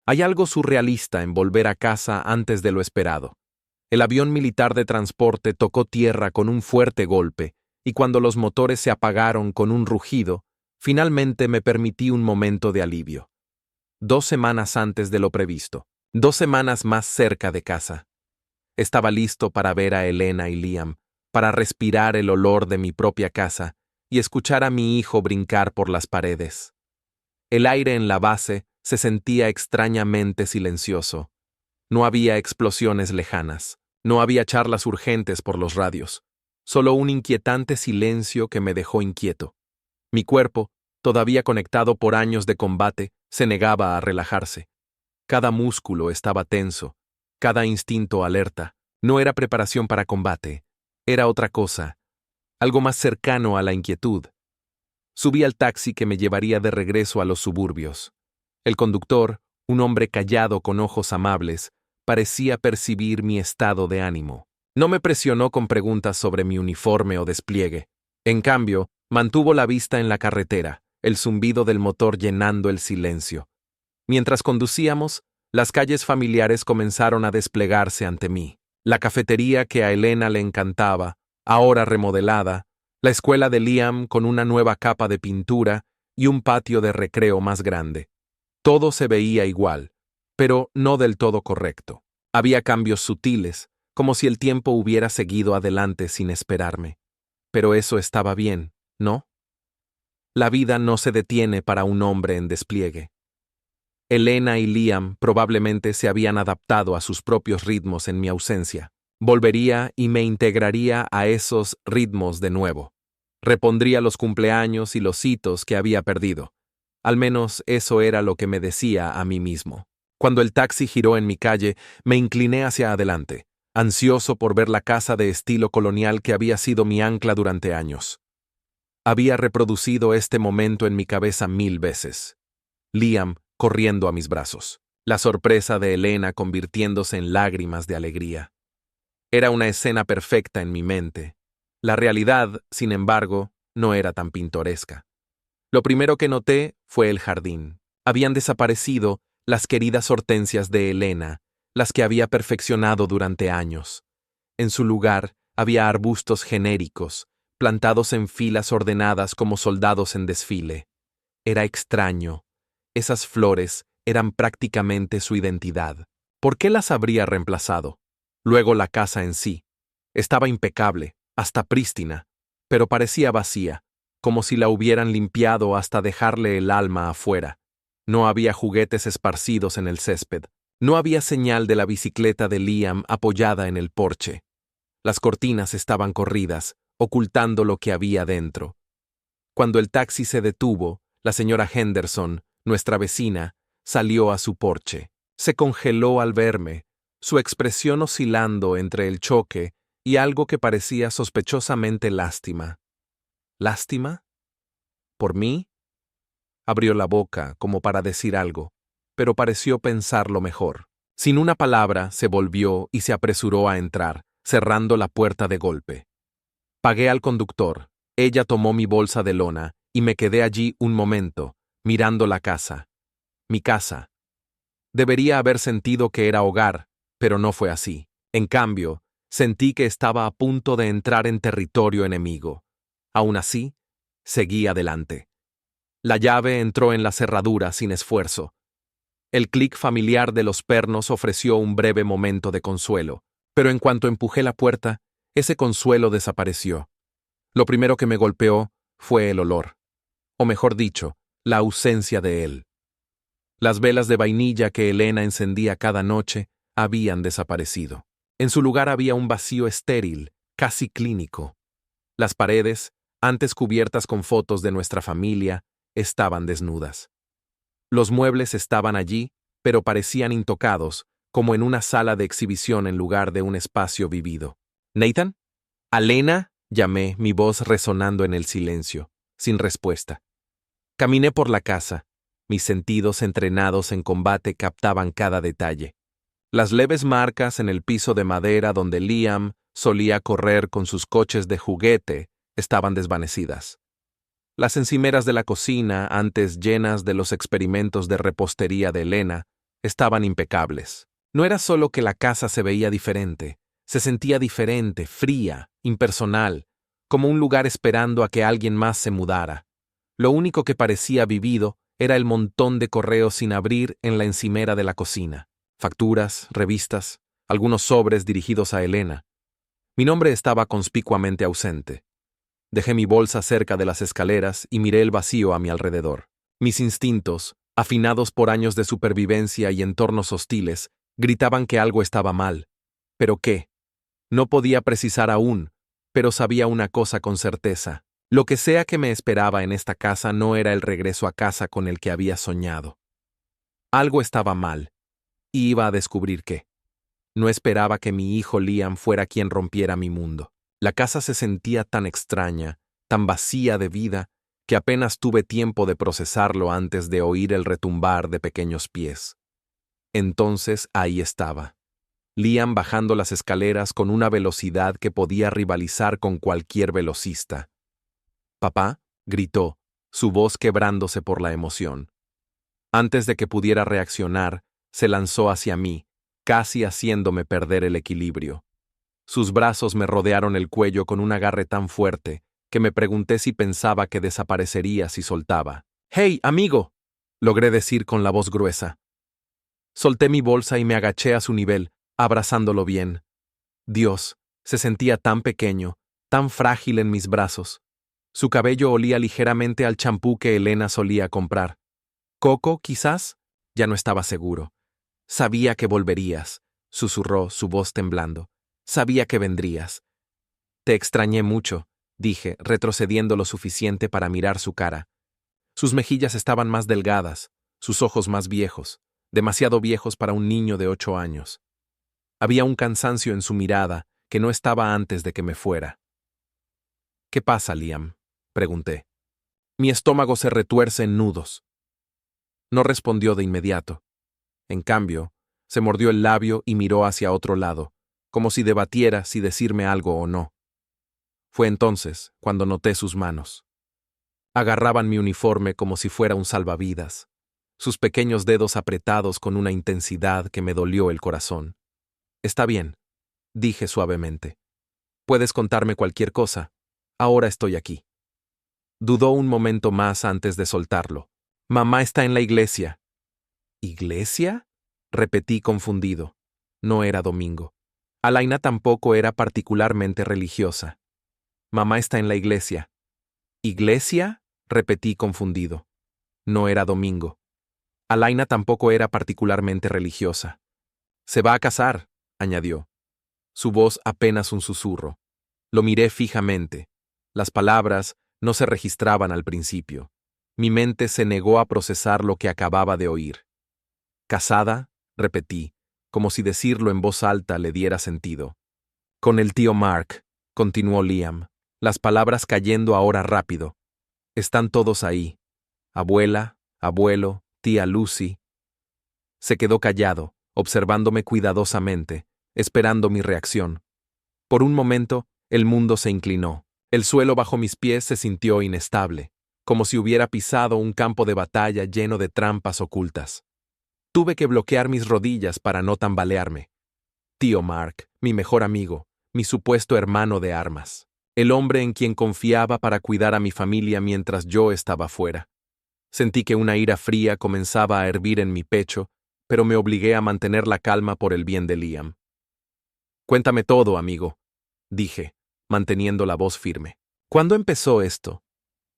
Hay algo surrealista en volver a casa antes de lo esperado. El avión militar de transporte tocó tierra con un fuerte golpe, y cuando los motores se apagaron con un rugido, finalmente me permití un momento de alivio. 2 semanas antes de lo previsto. 2 semanas más cerca de casa. Estaba listo para ver a Elena y Liam, para respirar el olor de mi propia casa y escuchar a mi hijo brincar por las paredes. El aire en la base se sentía extrañamente silencioso. No había explosiones lejanas, no había charlas urgentes por los radios, solo un inquietante silencio que me dejó inquieto. Mi cuerpo, todavía conectado por años de combate, se negaba a relajarse. Cada músculo estaba tenso, cada instinto alerta. No era preparación para combate, era otra cosa, algo más cercano a la inquietud. Subí al taxi que me llevaría de regreso a los suburbios. El conductor, un hombre callado con ojos amables, parecía percibir mi estado de ánimo. No me presionó con preguntas sobre mi uniforme o despliegue. En cambio, mantuvo la vista en la carretera, el zumbido del motor llenando el silencio. Mientras conducíamos, las calles familiares comenzaron a desplegarse ante mí. La cafetería que a Elena le encantaba, ahora remodelada, la escuela de Liam con una nueva capa de pintura y un patio de recreo más grande. Todo se veía igual, pero no del todo correcto. Había cambios sutiles, como si el tiempo hubiera seguido adelante sin esperarme. Pero eso estaba bien, ¿no? La vida no se detiene para un hombre en despliegue. Elena y Liam probablemente se habían adaptado a sus propios ritmos en mi ausencia. Volvería y me integraría a esos ritmos de nuevo. Repondría los cumpleaños y los hitos que había perdido. Al menos eso era lo que me decía a mí mismo. Cuando el taxi giró en mi calle, me incliné hacia adelante, ansioso por ver la casa de estilo colonial que había sido mi ancla durante años. Había reproducido este momento en mi cabeza 1000 veces. Liam corriendo a mis brazos, la sorpresa de Elena convirtiéndose en lágrimas de alegría. Era una escena perfecta en mi mente. La realidad, sin embargo, no era tan pintoresca. Lo primero que noté fue el jardín. Habían desaparecido las queridas hortensias de Elena, las que había perfeccionado durante años. En su lugar había arbustos genéricos, plantados en filas ordenadas como soldados en desfile. Era extraño. Esas flores eran prácticamente su identidad. ¿Por qué las habría reemplazado? Luego la casa en sí. Estaba impecable, hasta prístina, pero parecía vacía, como si la hubieran limpiado hasta dejarle el alma afuera. No había juguetes esparcidos en el césped. No había señal de la bicicleta de Liam apoyada en el porche. Las cortinas estaban corridas, ocultando lo que había dentro. Cuando el taxi se detuvo, la señora Henderson, nuestra vecina, salió a su porche. Se congeló al verme, su expresión oscilando entre el choque y algo que parecía sospechosamente lástima. ¿Lástima? ¿Por mí? Abrió la boca como para decir algo, pero pareció pensarlo mejor. Sin una palabra, se volvió y se apresuró a entrar, cerrando la puerta de golpe. Pagué al conductor, ella tomó mi bolsa de lona y me quedé allí un momento, mirando la casa. Mi casa. Debería haber sentido que era hogar, pero no fue así. En cambio, sentí que estaba a punto de entrar en territorio enemigo. Aún así, seguí adelante. La llave entró en la cerradura sin esfuerzo. El clic familiar de los pernos ofreció un breve momento de consuelo, pero en cuanto empujé la puerta, ese consuelo desapareció. Lo primero que me golpeó fue el olor, o mejor dicho, la ausencia de él. Las velas de vainilla que Elena encendía cada noche habían desaparecido. En su lugar había un vacío estéril, casi clínico. Las paredes, antes cubiertas con fotos de nuestra familia, estaban desnudas. Los muebles estaban allí, pero parecían intocados, como en una sala de exhibición en lugar de un espacio vivido. ¿Nathan? ¿Alena? Llamé, mi voz resonando en el silencio, sin respuesta. Caminé por la casa. Mis sentidos entrenados en combate captaban cada detalle. Las leves marcas en el piso de madera donde Liam solía correr con sus coches de juguete estaban desvanecidas. Las encimeras de la cocina, antes llenas de los experimentos de repostería de Elena, estaban impecables. No era solo que la casa se veía diferente, se sentía diferente, fría, impersonal, como un lugar esperando a que alguien más se mudara. Lo único que parecía vivido era el montón de correos sin abrir en la encimera de la cocina. Facturas, revistas, algunos sobres dirigidos a Elena. Mi nombre estaba conspicuamente ausente. Dejé mi bolsa cerca de las escaleras y miré el vacío a mi alrededor. Mis instintos, afinados por años de supervivencia y entornos hostiles, gritaban que algo estaba mal. ¿Pero qué? No podía precisar aún, pero sabía una cosa con certeza. Lo que sea que me esperaba en esta casa no era el regreso a casa con el que había soñado. Algo estaba mal, y iba a descubrir qué. No esperaba que mi hijo Liam fuera quien rompiera mi mundo. La casa se sentía tan extraña, tan vacía de vida, que apenas tuve tiempo de procesarlo antes de oír el retumbar de pequeños pies. Entonces ahí estaba. Liam bajando las escaleras con una velocidad que podía rivalizar con cualquier velocista. «Papá», gritó, su voz quebrándose por la emoción. Antes de que pudiera reaccionar, se lanzó hacia mí, casi haciéndome perder el equilibrio. Sus brazos me rodearon el cuello con un agarre tan fuerte que me pregunté si pensaba que desaparecería si soltaba. «¡Hey, amigo!», logré decir con la voz gruesa. Solté mi bolsa y me agaché a su nivel, abrazándolo bien. Dios, se sentía tan pequeño, tan frágil en mis brazos. Su cabello olía ligeramente al champú que Elena solía comprar. ¿Coco, quizás? Ya no estaba seguro. Sabía que volverías, susurró, su voz temblando. Sabía que vendrías. Te extrañé mucho, dije, retrocediendo lo suficiente para mirar su cara. Sus mejillas estaban más delgadas, sus ojos más viejos, demasiado viejos para un niño de 8 años. Había un cansancio en su mirada que no estaba antes de que me fuera. ¿Qué pasa, Liam?, pregunté. Mi estómago se retuerce en nudos. No respondió de inmediato. En cambio, se mordió el labio y miró hacia otro lado, como si debatiera si decirme algo o no. Fue entonces cuando noté sus manos. Agarraban mi uniforme como si fuera un salvavidas, sus pequeños dedos apretados con una intensidad que me dolió el corazón. Está bien, dije suavemente. Puedes contarme cualquier cosa. Ahora estoy aquí. Dudó un momento más antes de soltarlo. Mamá está en la iglesia. ¿Iglesia?, repetí confundido. No era domingo. Alaina tampoco era particularmente religiosa. Mamá está en la iglesia. ¿Iglesia?, repetí confundido. No era domingo. Alaina tampoco era particularmente religiosa. Se va a casar, añadió. Su voz apenas un susurro. Lo miré fijamente. Las palabras no se registraban al principio. Mi mente se negó a procesar lo que acababa de oír. «¿Casada?», repetí, como si decirlo en voz alta le diera sentido. «Con el tío Mark», continuó Liam, las palabras cayendo ahora rápido. «Están todos ahí. Abuela, abuelo, tía Lucy». Se quedó callado, observándome cuidadosamente, esperando mi reacción. Por un momento, el mundo se inclinó. El suelo bajo mis pies se sintió inestable, como si hubiera pisado un campo de batalla lleno de trampas ocultas. Tuve que bloquear mis rodillas para no tambalearme. Tío Mark, mi mejor amigo, mi supuesto hermano de armas, el hombre en quien confiaba para cuidar a mi familia mientras yo estaba fuera. Sentí que una ira fría comenzaba a hervir en mi pecho, pero me obligué a mantener la calma por el bien de Liam. «Cuéntame todo, amigo», dije, manteniendo la voz firme. «¿Cuándo empezó esto?».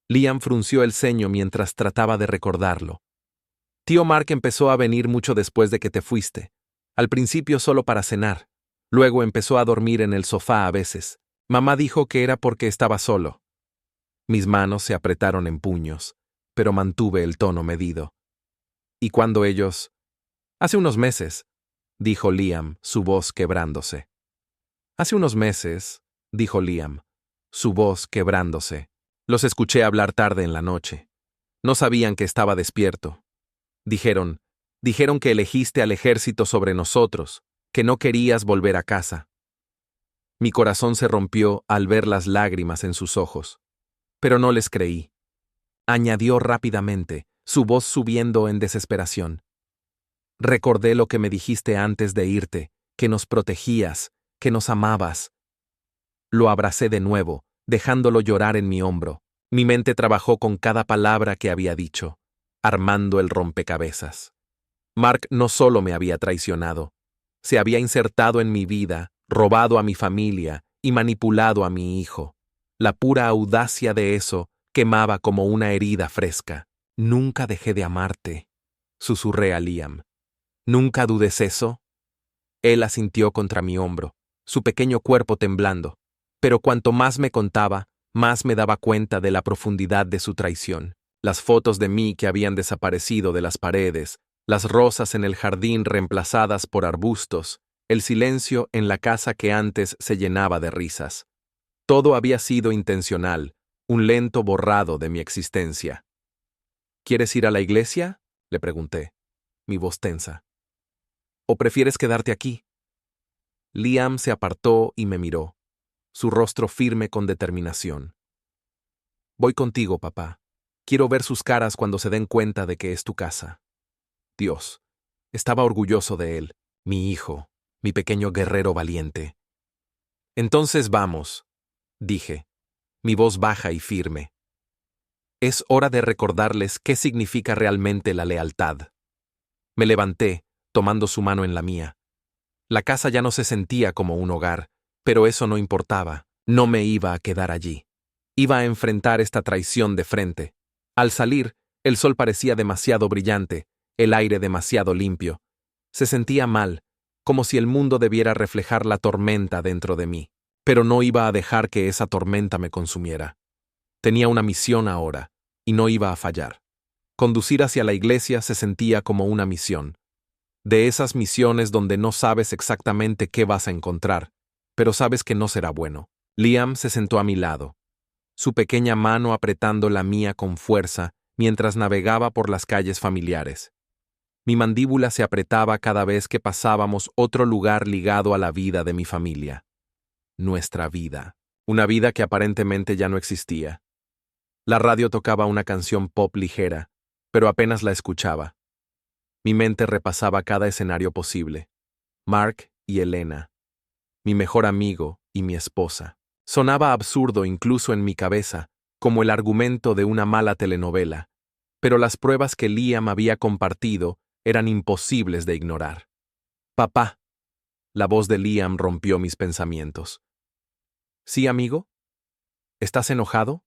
Liam frunció el ceño mientras trataba de recordarlo. «Tío Mark empezó a venir mucho después de que te fuiste. Al principio solo para cenar. Luego empezó a dormir en el sofá a veces. Mamá dijo que era porque estaba solo». Mis manos se apretaron en puños, pero mantuve el tono medido. «¿Y cuando ellos...?» «Hace unos meses», dijo Liam, su voz quebrándose. «Hace unos meses», dijo Liam, su voz quebrándose. «Los escuché hablar tarde en la noche. No sabían que estaba despierto. Dijeron que elegiste al ejército sobre nosotros, que no querías volver a casa». Mi corazón se rompió al ver las lágrimas en sus ojos. Pero no les creí. Añadió rápidamente, su voz subiendo en desesperación. Recordé lo que me dijiste antes de irte, que nos protegías, que nos amabas. Lo abracé de nuevo, dejándolo llorar en mi hombro. Mi mente trabajó con cada palabra que había dicho, armando el rompecabezas. Mark no solo me había traicionado, se había insertado en mi vida, robado a mi familia y manipulado a mi hijo. La pura audacia de eso quemaba como una herida fresca. Nunca dejé de amarte, susurré a Liam. ¿Nunca dudes eso? Él asintió contra mi hombro, su pequeño cuerpo temblando, pero cuanto más me contaba, más me daba cuenta de la profundidad de su traición. Las fotos de mí que habían desaparecido de las paredes, las rosas en el jardín reemplazadas por arbustos, el silencio en la casa que antes se llenaba de risas. Todo había sido intencional, un lento borrado de mi existencia. ¿Quieres ir a la iglesia?, le pregunté, mi voz tensa. ¿O prefieres quedarte aquí? Liam se apartó y me miró, su rostro firme con determinación. Voy contigo, papá. Quiero ver sus caras cuando se den cuenta de que es tu casa. Dios, estaba orgulloso de él, mi hijo, mi pequeño guerrero valiente. Entonces vamos, dije, mi voz baja y firme. Es hora de recordarles qué significa realmente la lealtad. Me levanté, tomando su mano en la mía. La casa ya no se sentía como un hogar, pero eso no importaba, no me iba a quedar allí. Iba a enfrentar esta traición de frente. Al salir, el sol parecía demasiado brillante, el aire demasiado limpio. Se sentía mal, como si el mundo debiera reflejar la tormenta dentro de mí, pero no iba a dejar que esa tormenta me consumiera. Tenía una misión ahora, y no iba a fallar. Conducir hacia la iglesia se sentía como una misión. De esas misiones donde no sabes exactamente qué vas a encontrar, pero sabes que no será bueno. Liam se sentó a mi lado, su pequeña mano apretando la mía con fuerza mientras navegaba por las calles familiares. Mi mandíbula se apretaba cada vez que pasábamos otro lugar ligado a la vida de mi familia. Nuestra vida. Una vida que aparentemente ya no existía. La radio tocaba una canción pop ligera, pero apenas la escuchaba. Mi mente repasaba cada escenario posible. Mark y Elena, mi mejor amigo y mi esposa. Sonaba absurdo incluso en mi cabeza, como el argumento de una mala telenovela, pero las pruebas que Liam había compartido eran imposibles de ignorar. Papá. La voz de Liam rompió mis pensamientos. ¿Sí, amigo? ¿Estás enojado?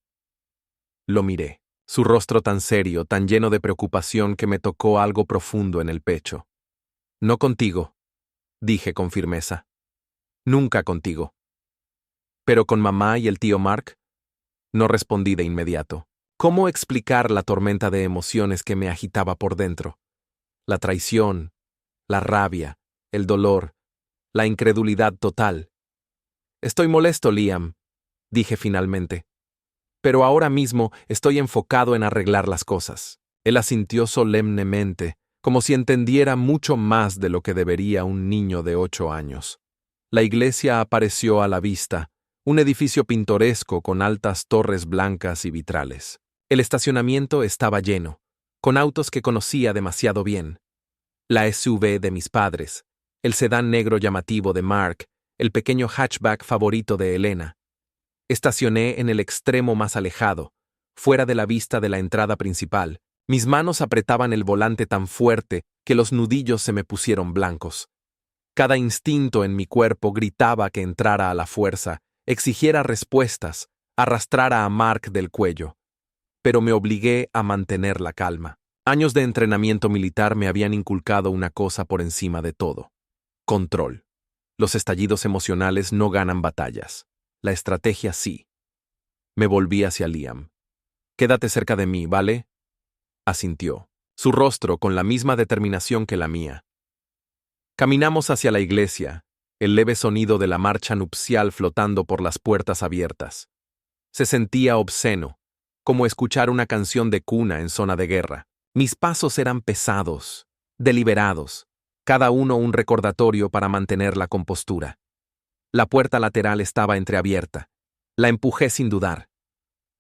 Lo miré, su rostro tan serio, tan lleno de preocupación que me tocó algo profundo en el pecho. No contigo, dije con firmeza. Nunca contigo. ¿Pero con mamá y el tío Mark? No respondí de inmediato. ¿Cómo explicar la tormenta de emociones que me agitaba por dentro? La traición, la rabia, el dolor, la incredulidad total. Estoy molesto, Liam, dije finalmente. Pero ahora mismo estoy enfocado en arreglar las cosas. Él asintió solemnemente, como si entendiera mucho más de lo que debería un niño de 8 años. La iglesia apareció a la vista, un edificio pintoresco con altas torres blancas y vitrales. El estacionamiento estaba lleno, con autos que conocía demasiado bien. La SUV de mis padres, el sedán negro llamativo de Mark, el pequeño hatchback favorito de Elena. Estacioné en el extremo más alejado, fuera de la vista de la entrada principal. Mis manos apretaban el volante tan fuerte que los nudillos se me pusieron blancos. Cada instinto en mi cuerpo gritaba que entrara a la fuerza, exigiera respuestas, arrastrara a Mark del cuello. Pero me obligué a mantener la calma. Años de entrenamiento militar me habían inculcado una cosa por encima de todo: control. Los estallidos emocionales no ganan batallas. La estrategia sí. Me volví hacia Liam. Quédate cerca de mí, ¿vale? Asintió, su rostro con la misma determinación que la mía. Caminamos hacia la iglesia, el leve sonido de la marcha nupcial flotando por las puertas abiertas. Se sentía obsceno, como escuchar una canción de cuna en zona de guerra. Mis pasos eran pesados, deliberados, cada uno un recordatorio para mantener la compostura. La puerta lateral estaba entreabierta. La empujé sin dudar.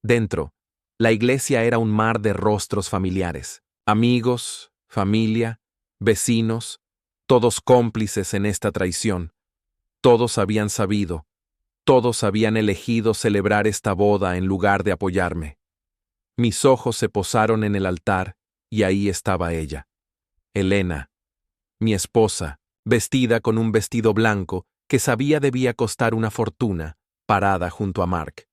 Dentro, la iglesia era un mar de rostros familiares, amigos, familia, vecinos, todos cómplices en esta traición. Todos habían sabido, todos habían elegido celebrar esta boda en lugar de apoyarme. Mis ojos se posaron en el altar y ahí estaba ella. Elena, mi esposa, vestida con un vestido blanco que sabía debía costar una fortuna, parada junto a Mark.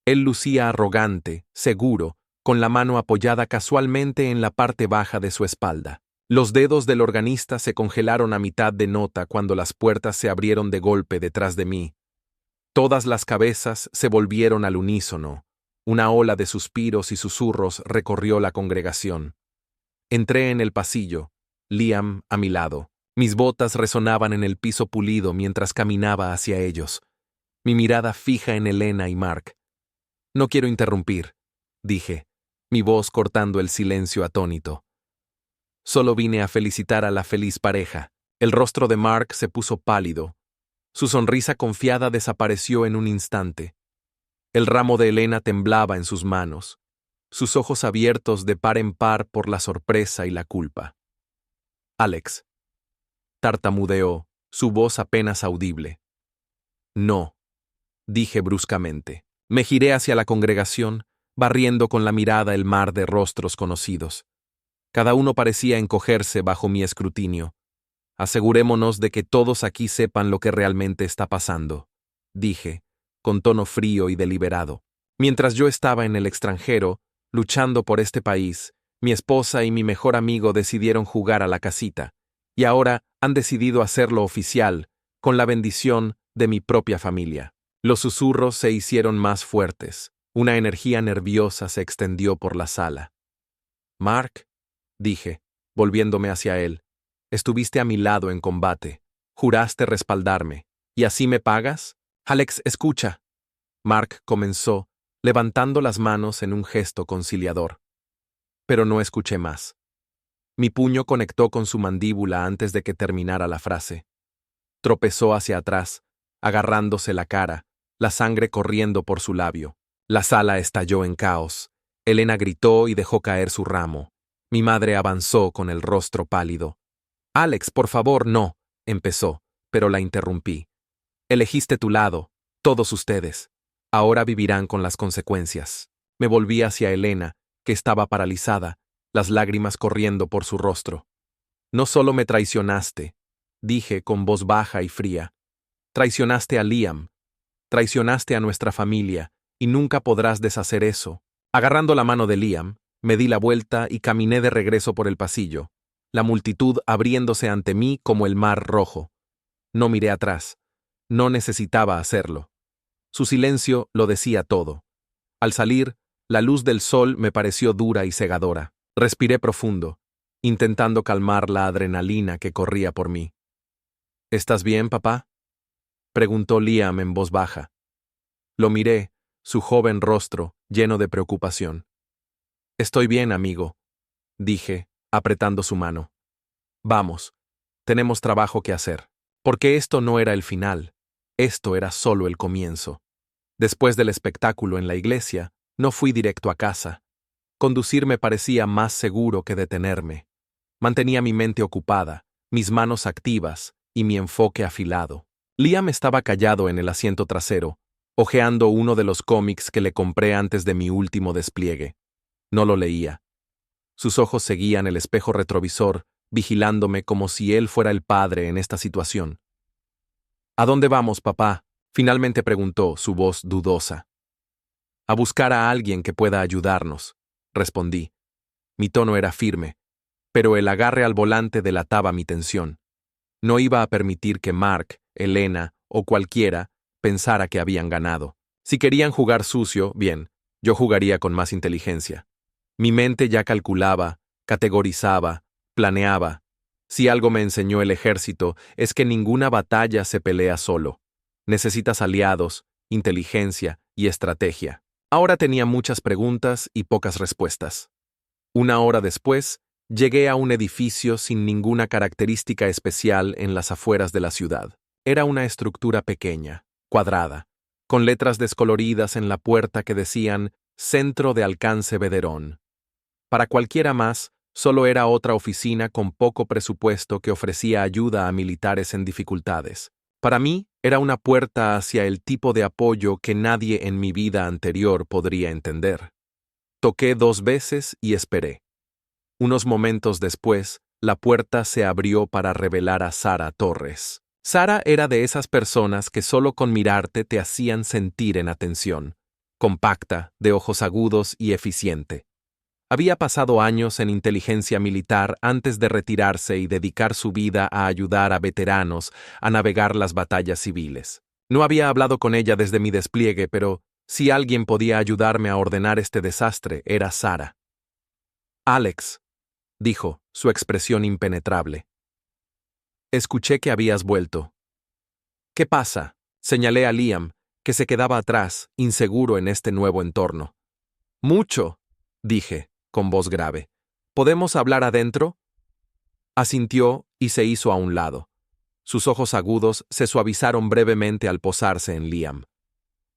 Él lucía arrogante, seguro, con la mano apoyada casualmente en la parte baja de su espalda. Los dedos del organista se congelaron a mitad de nota cuando las puertas se abrieron de golpe detrás de mí. Todas las cabezas se volvieron al unísono. Una ola de suspiros y susurros recorrió la congregación. Entré en el pasillo, Liam a mi lado. Mis botas resonaban en el piso pulido mientras caminaba hacia ellos. Mi mirada fija en Elena y Mark. No quiero interrumpir, dije, mi voz cortando el silencio atónito. Solo vine a felicitar a la feliz pareja. El rostro de Mark se puso pálido. Su sonrisa confiada desapareció en un instante. El ramo de Elena temblaba en sus manos, sus ojos abiertos de par en par por la sorpresa y la culpa. Alex. Tartamudeó, su voz apenas audible. No, dije bruscamente. Me giré hacia la congregación, barriendo con la mirada el mar de rostros conocidos. Cada uno parecía encogerse bajo mi escrutinio. Asegurémonos de que todos aquí sepan lo que realmente está pasando, dije, con tono frío y deliberado. Mientras yo estaba en el extranjero, luchando por este país, mi esposa y mi mejor amigo decidieron jugar a la casita, y ahora han decidido hacerlo oficial, con la bendición de mi propia familia. Los susurros se hicieron más fuertes. Una energía nerviosa se extendió por la sala. Mark, dije, volviéndome hacia él, estuviste a mi lado en combate, juraste respaldarme, ¿y así me pagas? Alex, escucha. Mark comenzó, levantando las manos en un gesto conciliador. Pero no escuché más. Mi puño conectó con su mandíbula antes de que terminara la frase. Tropezó hacia atrás, agarrándose la cara, la sangre corriendo por su labio. La sala estalló en caos. Elena gritó y dejó caer su ramo. Mi madre avanzó con el rostro pálido. Alex, por favor, no, empezó, pero la interrumpí. Elegiste tu lado, todos ustedes. Ahora vivirán con las consecuencias. Me volví hacia Elena, que estaba paralizada, las lágrimas corriendo por su rostro. No solo me traicionaste, dije con voz baja y fría. Traicionaste a Liam. Traicionaste a nuestra familia, y nunca podrás deshacer eso. Agarrando la mano de Liam, me di la vuelta y caminé de regreso por el pasillo, la multitud abriéndose ante mí como el mar rojo. No miré atrás. No necesitaba hacerlo. Su silencio lo decía todo. Al salir, la luz del sol me pareció dura y cegadora. Respiré profundo, intentando calmar la adrenalina que corría por mí. ¿Estás bien, papá?, preguntó Liam en voz baja. Lo miré, su joven rostro lleno de preocupación. Estoy bien, amigo, dije, apretando su mano. Vamos, tenemos trabajo que hacer. Porque esto no era el final, esto era solo el comienzo. Después del espectáculo en la iglesia, no fui directo a casa. Conducir me parecía más seguro que detenerme. Mantenía mi mente ocupada, mis manos activas y mi enfoque afilado. Liam estaba callado en el asiento trasero, hojeando uno de los cómics que le compré antes de mi último despliegue. No lo leía. Sus ojos seguían el espejo retrovisor, vigilándome como si él fuera el padre en esta situación. ¿A dónde vamos, papá?, finalmente preguntó, su voz dudosa. A buscar a alguien que pueda ayudarnos, respondí. Mi tono era firme, pero el agarre al volante delataba mi tensión. No iba a permitir que Mark, Elena o cualquiera pensara que habían ganado. Si querían jugar sucio, bien, yo jugaría con más inteligencia. Mi mente ya calculaba, categorizaba, planeaba. Si algo me enseñó el ejército es que ninguna batalla se pelea solo. Necesitas aliados, inteligencia y estrategia. Ahora tenía muchas preguntas y pocas respuestas. Una hora después, llegué a un edificio sin ninguna característica especial en las afueras de la ciudad. Era una estructura pequeña, cuadrada, con letras descoloridas en la puerta que decían Centro de Alcance Bederón. Para cualquiera más, Solo era otra oficina con poco presupuesto que ofrecía ayuda a militares en dificultades. Para mí, era una puerta hacia el tipo de apoyo que nadie en mi vida anterior podría entender. Toqué 2 veces y esperé. Unos momentos después, la puerta se abrió para revelar a Sara Torres. Sara era de esas personas que solo con mirarte te hacían sentir en atención. Compacta, de ojos agudos y eficiente. Había pasado años en inteligencia militar antes de retirarse y dedicar su vida a ayudar a veteranos a navegar las batallas civiles. No había hablado con ella desde mi despliegue, pero si alguien podía ayudarme a ordenar este desastre, era Sara. Alex, dijo, su expresión impenetrable. Escuché que habías vuelto. ¿Qué pasa? Señalé a Liam, que se quedaba atrás, inseguro en este nuevo entorno. Mucho, dije, con voz grave. ¿Podemos hablar adentro? Asintió y se hizo a un lado. Sus ojos agudos se suavizaron brevemente al posarse en Liam.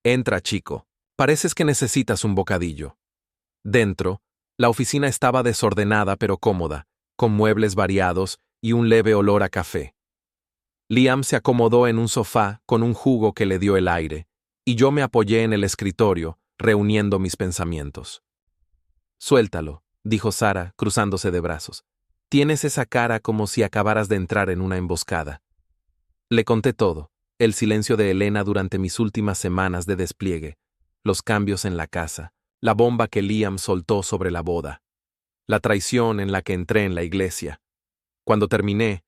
Entra, chico. Pareces que necesitas un bocadillo. Dentro, la oficina estaba desordenada pero cómoda, con muebles variados y un leve olor a café. Liam se acomodó en un sofá con un jugo que le dio el aire, y yo me apoyé en el escritorio, reuniendo mis pensamientos. Suéltalo, dijo Sara, cruzándose de brazos. Tienes esa cara como si acabaras de entrar en una emboscada. Le conté todo, el silencio de Elena durante mis últimas semanas de despliegue, los cambios en la casa, la bomba que Liam soltó sobre la boda, la traición en la que entré en la iglesia. Cuando terminé,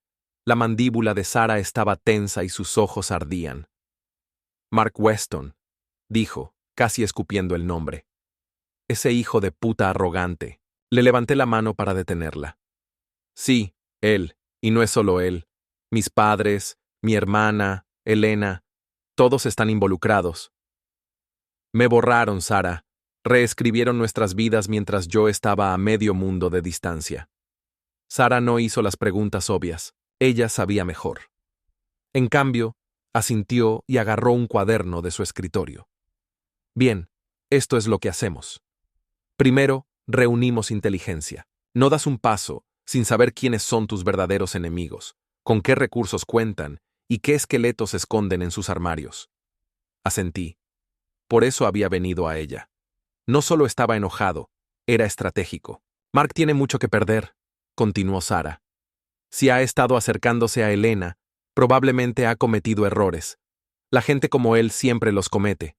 la mandíbula de Sara estaba tensa y sus ojos ardían. Mark Weston, dijo, casi escupiendo el nombre. Ese hijo de puta arrogante. Le levanté la mano para detenerla. Sí, él, y no es solo él. Mis padres, mi hermana, Elena, todos están involucrados. Me borraron, Sara. Reescribieron nuestras vidas mientras yo estaba a medio mundo de distancia. Sara no hizo las preguntas obvias. Ella sabía mejor. En cambio, asintió y agarró un cuaderno de su escritorio. Bien, esto es lo que hacemos. Primero, reunimos inteligencia. No das un paso sin saber quiénes son tus verdaderos enemigos, con qué recursos cuentan y qué esqueletos esconden en sus armarios. Asentí. Por eso había venido a ella. No solo estaba enojado, era estratégico. Mark tiene mucho que perder, continuó Sara. Si ha estado acercándose a Elena, probablemente ha cometido errores. La gente como él siempre los comete.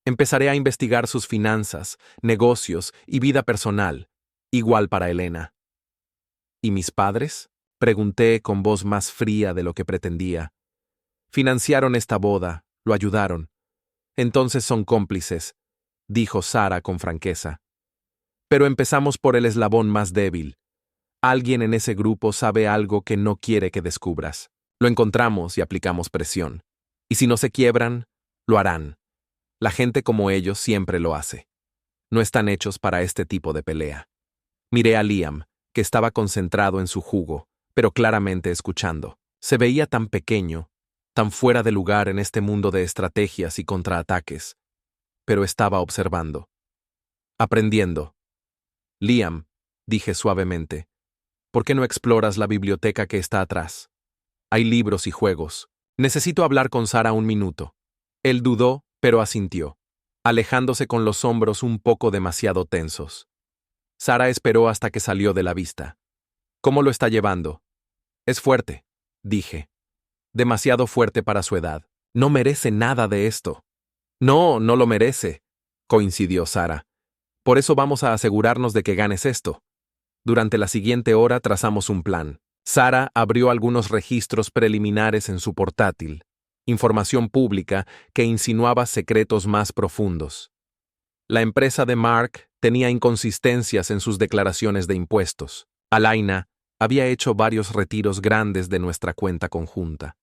Empezaré a investigar sus finanzas, negocios y vida personal, igual para Elena. ¿Y mis padres? Pregunté con voz más fría de lo que pretendía. Financiaron esta boda, lo ayudaron. Entonces son cómplices, dijo Sara con franqueza. Pero empezamos por el eslabón más débil. Alguien en ese grupo sabe algo que no quiere que descubras. Lo encontramos y aplicamos presión. Y si no se quiebran, lo harán. La gente como ellos siempre lo hace. No están hechos para este tipo de pelea. Miré a Liam, que estaba concentrado en su jugo, pero claramente escuchando. Se veía tan pequeño, tan fuera de lugar en este mundo de estrategias y contraataques, pero estaba observando. Aprendiendo. Liam, dije suavemente, ¿por qué no exploras la biblioteca que está atrás? Hay libros y juegos. Necesito hablar con Sara un minuto. Él dudó, pero asintió, alejándose con los hombros un poco demasiado tensos. Sara esperó hasta que salió de la vista. ¿Cómo lo está llevando? Es fuerte, dije. Demasiado fuerte para su edad. No merece nada de esto. No, no lo merece, coincidió Sara. Por eso vamos a asegurarnos de que ganes esto. Durante la siguiente hora trazamos un plan. Sara abrió algunos registros preliminares en su portátil, información pública que insinuaba secretos más profundos. La empresa de Mark tenía inconsistencias en sus declaraciones de impuestos. Alaina había hecho varios retiros grandes de nuestra cuenta conjunta.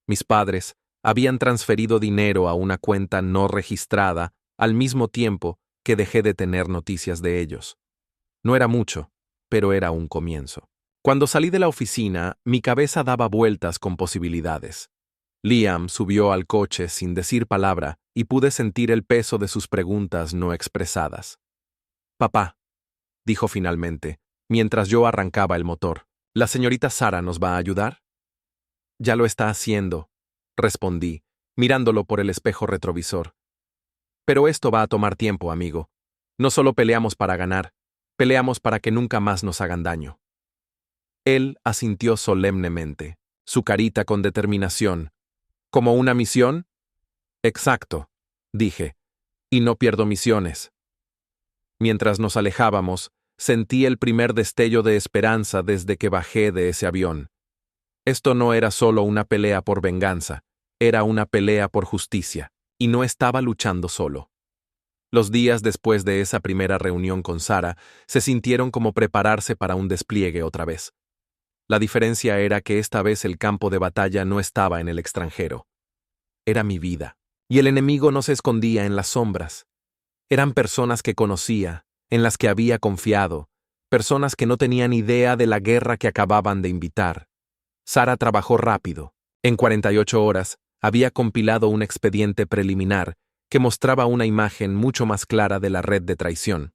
Mis padres habían transferido dinero a una cuenta no registrada al mismo tiempo que dejé de tener noticias de ellos. No era mucho, pero era un comienzo. Cuando salí de la oficina, mi cabeza daba vueltas con posibilidades. Liam subió al coche sin decir palabra y pude sentir el peso de sus preguntas no expresadas. Papá, dijo finalmente, mientras yo arrancaba el motor. ¿La señorita Sara nos va a ayudar? Ya lo está haciendo, respondí, mirándolo por el espejo retrovisor. Pero esto va a tomar tiempo, amigo. No solo peleamos para ganar, peleamos para que nunca más nos hagan daño. Él asintió solemnemente, su carita con determinación. ¿Como una misión? Exacto, dije, y no pierdo misiones. Mientras nos alejábamos, sentí el primer destello de esperanza desde que bajé de ese avión. Esto no era solo una pelea por venganza, era una pelea por justicia, y no estaba luchando solo. Los días después de esa primera reunión con Sara se sintieron como prepararse para un despliegue otra vez. La diferencia era que esta vez el campo de batalla no estaba en el extranjero. Era mi vida, y el enemigo no se escondía en las sombras. Eran personas que conocía, en las que había confiado, personas que no tenían idea de la guerra que acababan de invitar. Sara trabajó rápido. En 48 horas, había compilado un expediente preliminar que mostraba una imagen mucho más clara de la red de traición.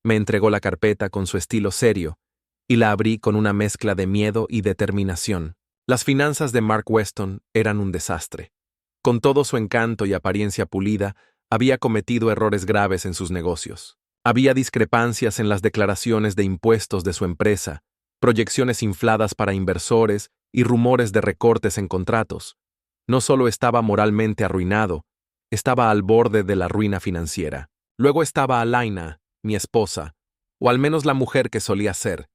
Me entregó la carpeta con su estilo serio, y la abrí con una mezcla de miedo y determinación. Las finanzas de Mark Weston eran un desastre. Con todo su encanto y apariencia pulida, había cometido errores graves en sus negocios. Había discrepancias en las declaraciones de impuestos de su empresa, proyecciones infladas para inversores y rumores de recortes en contratos. No solo estaba moralmente arruinado, estaba al borde de la ruina financiera. Luego estaba Alaina, mi esposa, o al menos la mujer que solía ser.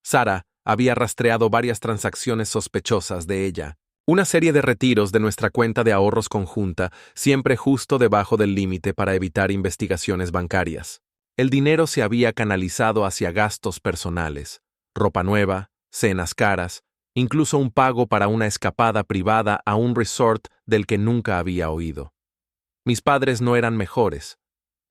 Sara había rastreado varias transacciones sospechosas de ella. Una serie de retiros de nuestra cuenta de ahorros conjunta, siempre justo debajo del límite para evitar investigaciones bancarias. El dinero se había canalizado hacia gastos personales, ropa nueva, cenas caras, incluso un pago para una escapada privada a un resort del que nunca había oído. Mis padres no eran mejores.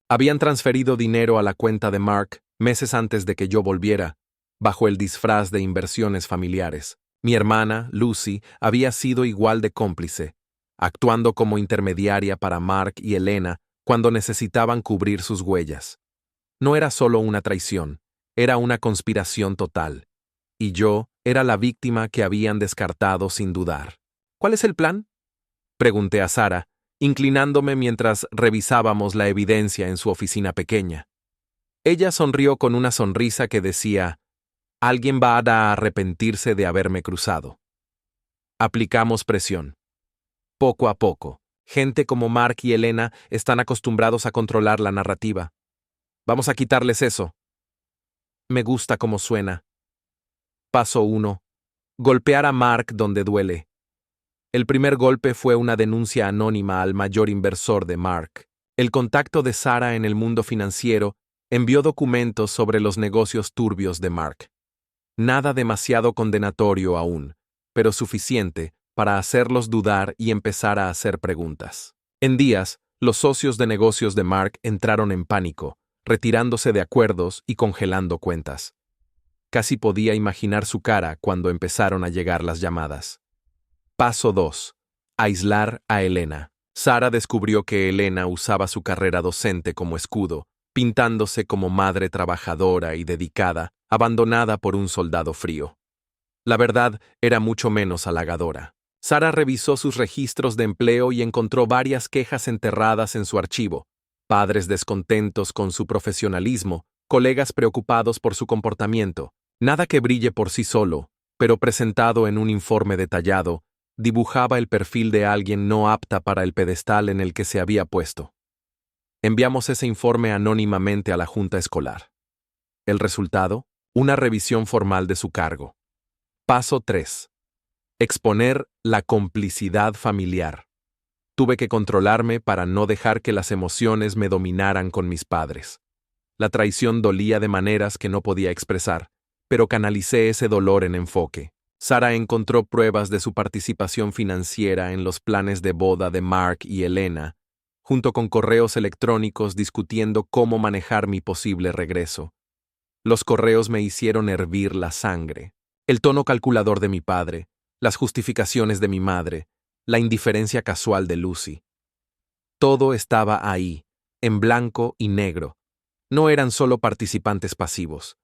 Habían transferido dinero a la cuenta de Mark meses antes de que yo volviera, bajo el disfraz de inversiones familiares. Mi hermana, Lucy, había sido igual de cómplice, actuando como intermediaria para Mark y Elena cuando necesitaban cubrir sus huellas. No era solo una traición, era una conspiración total. Y yo era la víctima que habían descartado sin dudar. ¿Cuál es el plan?, pregunté a Sara, inclinándome mientras revisábamos la evidencia en su oficina pequeña. Ella sonrió con una sonrisa que decía: «Alguien va a arrepentirse de haberme cruzado». Aplicamos presión. Poco a poco, gente como Mark y Elena están acostumbrados a controlar la narrativa. Vamos a quitarles eso. Me gusta cómo suena. Paso 1. Golpear a Mark donde duele. El primer golpe fue una denuncia anónima al mayor inversor de Mark. El contacto de Sara en el mundo financiero envió documentos sobre los negocios turbios de Mark. Nada demasiado condenatorio aún, pero suficiente para hacerlos dudar y empezar a hacer preguntas. En días, los socios de negocios de Mark entraron en pánico, retirándose de acuerdos y congelando cuentas. Casi podía imaginar su cara cuando empezaron a llegar las llamadas. Paso 2. Aislar a Elena. Sara descubrió que Elena usaba su carrera docente como escudo, pintándose como madre trabajadora y dedicada, abandonada por un soldado frío. La verdad era mucho menos halagadora. Sara revisó sus registros de empleo y encontró varias quejas enterradas en su archivo: padres descontentos con su profesionalismo, colegas preocupados por su comportamiento. Nada que brille por sí solo, pero presentado en un informe detallado, dibujaba el perfil de alguien no apta para el pedestal en el que se había puesto. Enviamos ese informe anónimamente a la junta escolar. El resultado: una revisión formal de su cargo. Paso 3. Exponer la complicidad familiar. Tuve que controlarme para no dejar que las emociones me dominaran con mis padres. La traición dolía de maneras que no podía expresar, pero canalicé ese dolor en enfoque. Sara encontró pruebas de su participación financiera en los planes de boda de Mark y Elena, junto con correos electrónicos discutiendo cómo manejar mi posible regreso. Los correos me hicieron hervir la sangre. El tono calculador de mi padre, las justificaciones de mi madre, la indiferencia casual de Lucy. Todo estaba ahí, en blanco y negro. No eran solo participantes pasivos.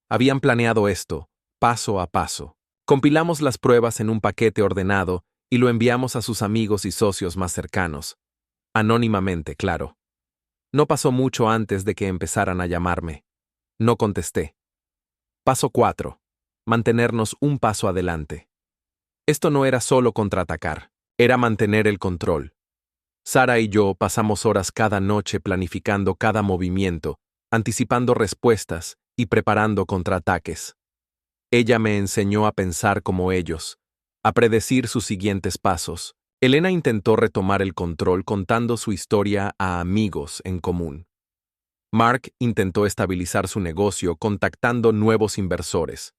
Habían planeado esto, paso a paso. Compilamos las pruebas en un paquete ordenado y lo enviamos a sus amigos y socios más cercanos. Anónimamente, claro. No pasó mucho antes de que empezaran a llamarme. No contesté. Paso 4. Mantenernos un paso adelante. Esto no era solo contraatacar, era mantener el control. Sara y yo pasamos horas cada noche planificando cada movimiento, anticipando respuestas y preparando contraataques. Ella me enseñó a pensar como ellos, a predecir sus siguientes pasos. Elena intentó retomar el control contando su historia a amigos en común. Mark intentó estabilizar su negocio contactando nuevos inversores.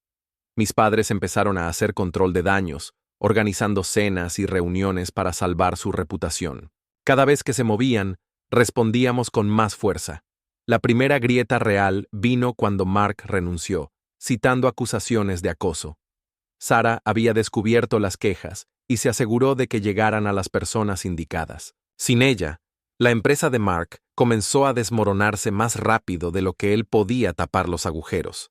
Mis padres empezaron a hacer control de daños, organizando cenas y reuniones para salvar su reputación. Cada vez que se movían, respondíamos con más fuerza. La primera grieta real vino cuando Mark renunció, citando acusaciones de acoso. Sara había descubierto las quejas y se aseguró de que llegaran a las personas indicadas. Sin ella, la empresa de Mark comenzó a desmoronarse más rápido de lo que él podía tapar los agujeros.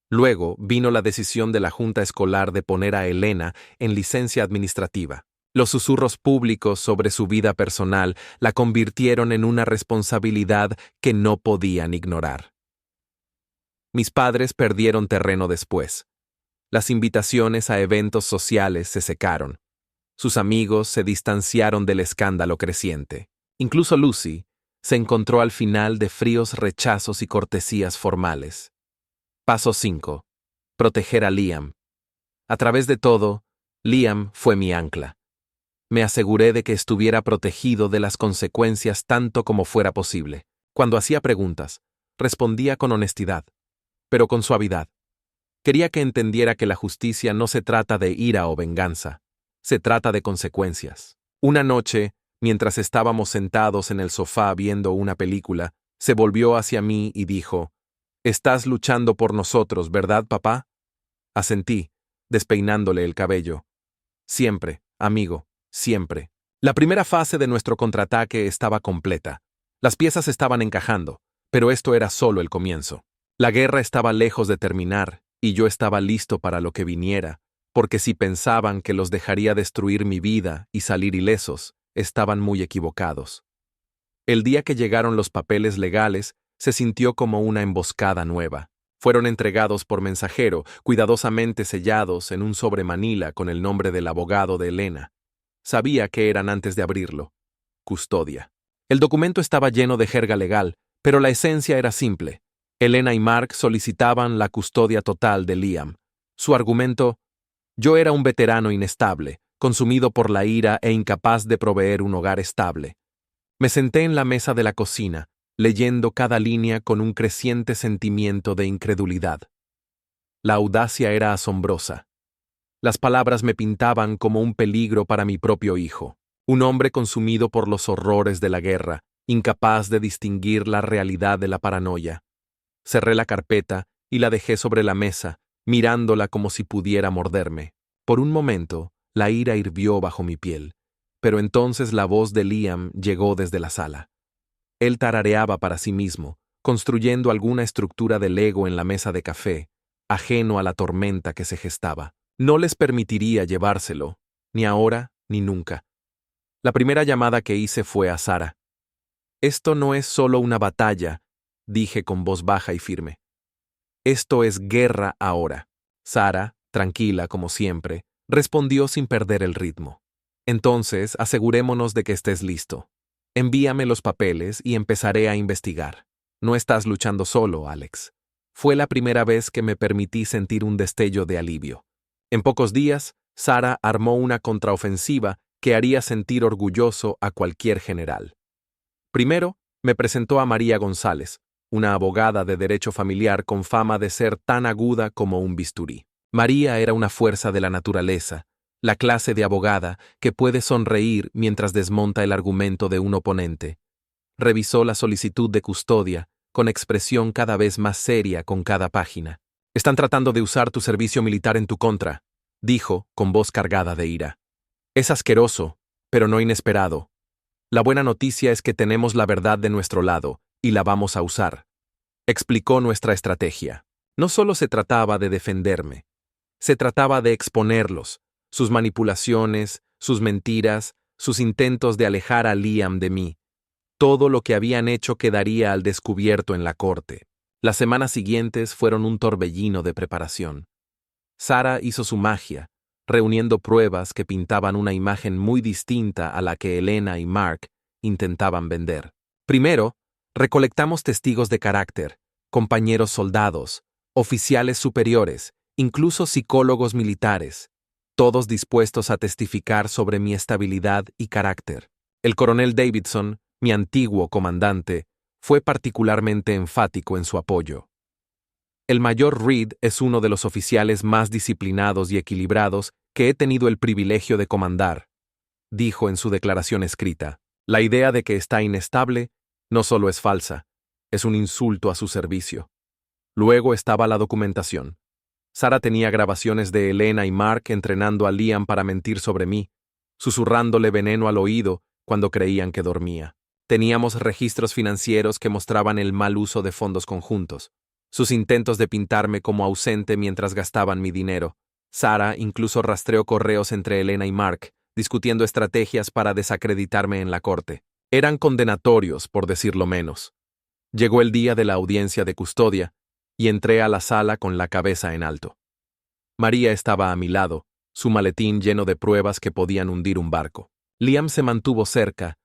Luego vino la decisión de la junta escolar de poner a Elena en licencia administrativa. Los susurros públicos sobre su vida personal la convirtieron en una responsabilidad que no podían ignorar. Mis padres perdieron terreno después. Las invitaciones a eventos sociales se secaron. Sus amigos se distanciaron del escándalo creciente. Incluso Lucy se encontró al final de fríos rechazos y cortesías formales. Paso 5. Proteger a Liam. A través de todo, Liam fue mi ancla. Me aseguré de que estuviera protegido de las consecuencias tanto como fuera posible. Cuando hacía preguntas, respondía con honestidad, pero con suavidad. Quería que entendiera que la justicia no se trata de ira o venganza, se trata de consecuencias. Una noche, mientras estábamos sentados en el sofá viendo una película, se volvió hacia mí y dijo: «Estás luchando por nosotros, ¿verdad, papá?» Asentí, despeinándole el cabello. Siempre, amigo, siempre. La primera fase de nuestro contraataque estaba completa. Las piezas estaban encajando, pero esto era solo el comienzo. La guerra estaba lejos de terminar, y yo estaba listo para lo que viniera, porque si pensaban que los dejaría destruir mi vida y salir ilesos, estaban muy equivocados. El día que llegaron los papeles legales, se sintió como una emboscada nueva. Fueron entregados por mensajero, cuidadosamente sellados en un sobre manila con el nombre del abogado de Elena. Sabía qué eran antes de abrirlo. Custodia. El documento estaba lleno de jerga legal, pero la esencia era simple. Elena y Mark solicitaban la custodia total de Liam. Su argumento: yo era un veterano inestable, consumido por la ira e incapaz de proveer un hogar estable. Me senté en la mesa de la cocina, leyendo cada línea con un creciente sentimiento de incredulidad. La audacia era asombrosa. Las palabras me pintaban como un peligro para mi propio hijo, un hombre consumido por los horrores de la guerra, incapaz de distinguir la realidad de la paranoia. Cerré la carpeta y la dejé sobre la mesa, mirándola como si pudiera morderme. Por un momento, la ira hirvió bajo mi piel, pero entonces la voz de Liam llegó desde la sala. Él tarareaba para sí mismo, construyendo alguna estructura de Lego en la mesa de café, ajeno a la tormenta que se gestaba. No les permitiría llevárselo, ni ahora ni nunca. La primera llamada que hice fue a Sara. «Esto no es solo una batalla», dije con voz baja y firme. «Esto es guerra ahora». Sara, tranquila como siempre, respondió sin perder el ritmo. «Entonces, asegurémonos de que estés listo. Envíame los papeles y empezaré a investigar. No estás luchando solo, Alex». Fue la primera vez que me permití sentir un destello de alivio. En pocos días, Sara armó una contraofensiva que haría sentir orgulloso a cualquier general. Primero, me presentó a María González, una abogada de derecho familiar con fama de ser tan aguda como un bisturí. María era una fuerza de la naturaleza, la clase de abogada que puede sonreír mientras desmonta el argumento de un oponente. Revisó la solicitud de custodia, con expresión cada vez más seria con cada página. «Están tratando de usar tu servicio militar en tu contra», dijo, con voz cargada de ira. «Es asqueroso, pero no inesperado. La buena noticia es que tenemos la verdad de nuestro lado, y la vamos a usar». Explicó nuestra estrategia. No solo se trataba de defenderme, se trataba de exponerlos, sus manipulaciones, sus mentiras, sus intentos de alejar a Liam de mí. Todo lo que habían hecho quedaría al descubierto en la corte. Las semanas siguientes fueron un torbellino de preparación. Sarah hizo su magia, reuniendo pruebas que pintaban una imagen muy distinta a la que Elena y Mark intentaban vender. Primero, recolectamos testigos de carácter, compañeros soldados, oficiales superiores, incluso psicólogos militares, todos dispuestos a testificar sobre mi estabilidad y carácter. El coronel Davidson, mi antiguo comandante, fue particularmente enfático en su apoyo. El mayor Reed es uno de los oficiales más disciplinados y equilibrados que he tenido el privilegio de comandar, dijo en su declaración escrita. La idea de que está inestable no solo es falsa, es un insulto a su servicio. Luego estaba la documentación. Sarah tenía grabaciones de Elena y Mark entrenando a Liam para mentir sobre mí, susurrándole veneno al oído cuando creían que dormía. Teníamos registros financieros que mostraban el mal uso de fondos conjuntos, sus intentos de pintarme como ausente mientras gastaban mi dinero. Sarah incluso rastreó correos entre Elena y Mark, discutiendo estrategias para desacreditarme en la corte. Eran condenatorios, por decirlo menos. Llegó el día de la audiencia de custodia, y entré a la sala con la cabeza en alto. María estaba a mi lado, su maletín lleno de pruebas que podían hundir un barco. Liam se mantuvo cerca,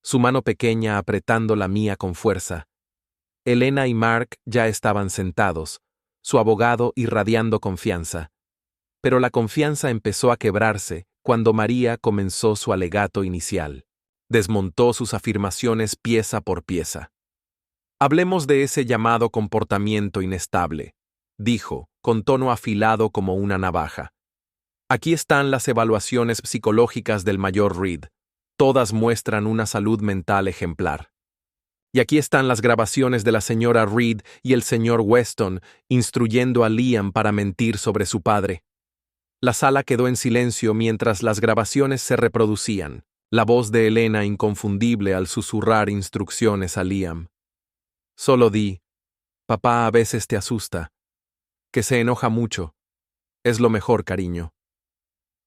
su mano pequeña apretando la mía con fuerza. Elena y Mark ya estaban sentados, su abogado irradiando confianza. Pero la confianza empezó a quebrarse cuando María comenzó su alegato inicial. Desmontó sus afirmaciones pieza por pieza. Hablemos de ese llamado comportamiento inestable, dijo, con tono afilado como una navaja. Aquí están las evaluaciones psicológicas del mayor Reed. Todas muestran una salud mental ejemplar. Y aquí están las grabaciones de la señora Reed y el señor Weston instruyendo a Liam para mentir sobre su padre. La sala quedó en silencio mientras las grabaciones se reproducían, la voz de Elena inconfundible al susurrar instrucciones a Liam. Solo di, papá a veces te asusta, que se enoja mucho. Es lo mejor, cariño.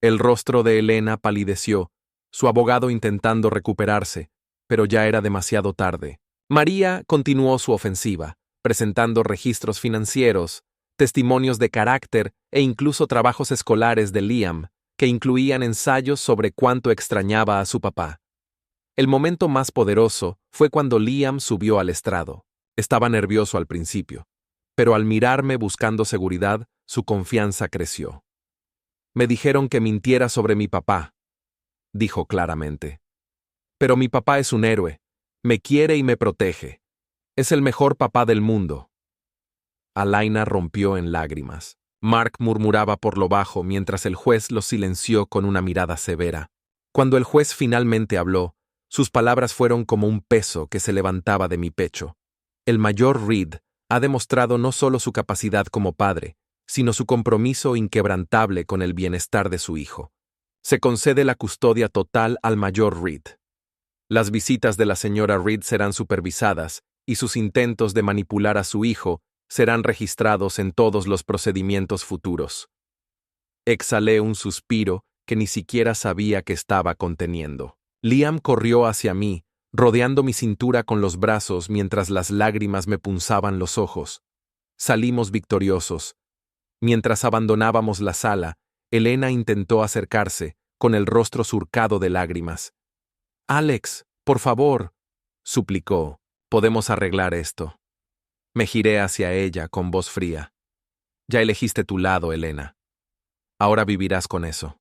El rostro de Elena palideció, su abogado intentando recuperarse, pero ya era demasiado tarde. María continuó su ofensiva, presentando registros financieros, testimonios de carácter e incluso trabajos escolares de Liam, que incluían ensayos sobre cuánto extrañaba a su papá. El momento más poderoso fue cuando Liam subió al estrado. Estaba nervioso al principio, pero al mirarme buscando seguridad, su confianza creció. Me dijeron que mintiera sobre mi papá, dijo claramente. Pero mi papá es un héroe, me quiere y me protege. Es el mejor papá del mundo. Alaina rompió en lágrimas. Mark murmuraba por lo bajo mientras el juez lo silenció con una mirada severa. Cuando el juez finalmente habló, sus palabras fueron como un peso que se levantaba de mi pecho. El mayor Reed ha demostrado no solo su capacidad como padre, sino su compromiso inquebrantable con el bienestar de su hijo. Se concede la custodia total al mayor Reed. Las visitas de la señora Reed serán supervisadas y sus intentos de manipular a su hijo serán registrados en todos los procedimientos futuros. Exhalé un suspiro que ni siquiera sabía que estaba conteniendo. Liam corrió hacia mí, rodeando mi cintura con los brazos mientras las lágrimas me punzaban los ojos. Salimos victoriosos. Mientras abandonábamos la sala, Elena intentó acercarse, con el rostro surcado de lágrimas. «Alex, por favor», suplicó, «podemos arreglar esto». Me giré hacia ella con voz fría. «Ya elegiste tu lado, Elena. Ahora vivirás con eso».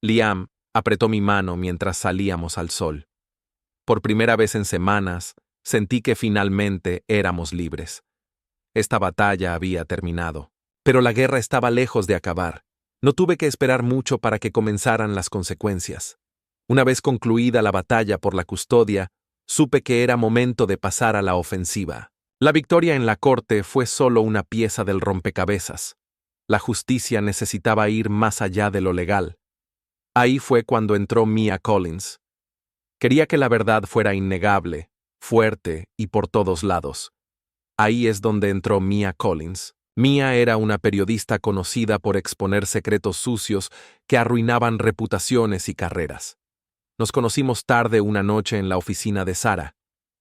Liam apretó mi mano mientras salíamos al sol. Por primera vez en semanas, sentí que finalmente éramos libres. Esta batalla había terminado. Pero la guerra estaba lejos de acabar. No tuve que esperar mucho para que comenzaran las consecuencias. Una vez concluida la batalla por la custodia, supe que era momento de pasar a la ofensiva. La victoria en la corte fue solo una pieza del rompecabezas. La justicia necesitaba ir más allá de lo legal. Ahí fue cuando entró Mia Collins. Quería que la verdad fuera innegable, fuerte y por todos lados. Ahí es donde entró Mia Collins. Mia era una periodista conocida por exponer secretos sucios que arruinaban reputaciones y carreras. Nos conocimos tarde una noche en la oficina de Sara.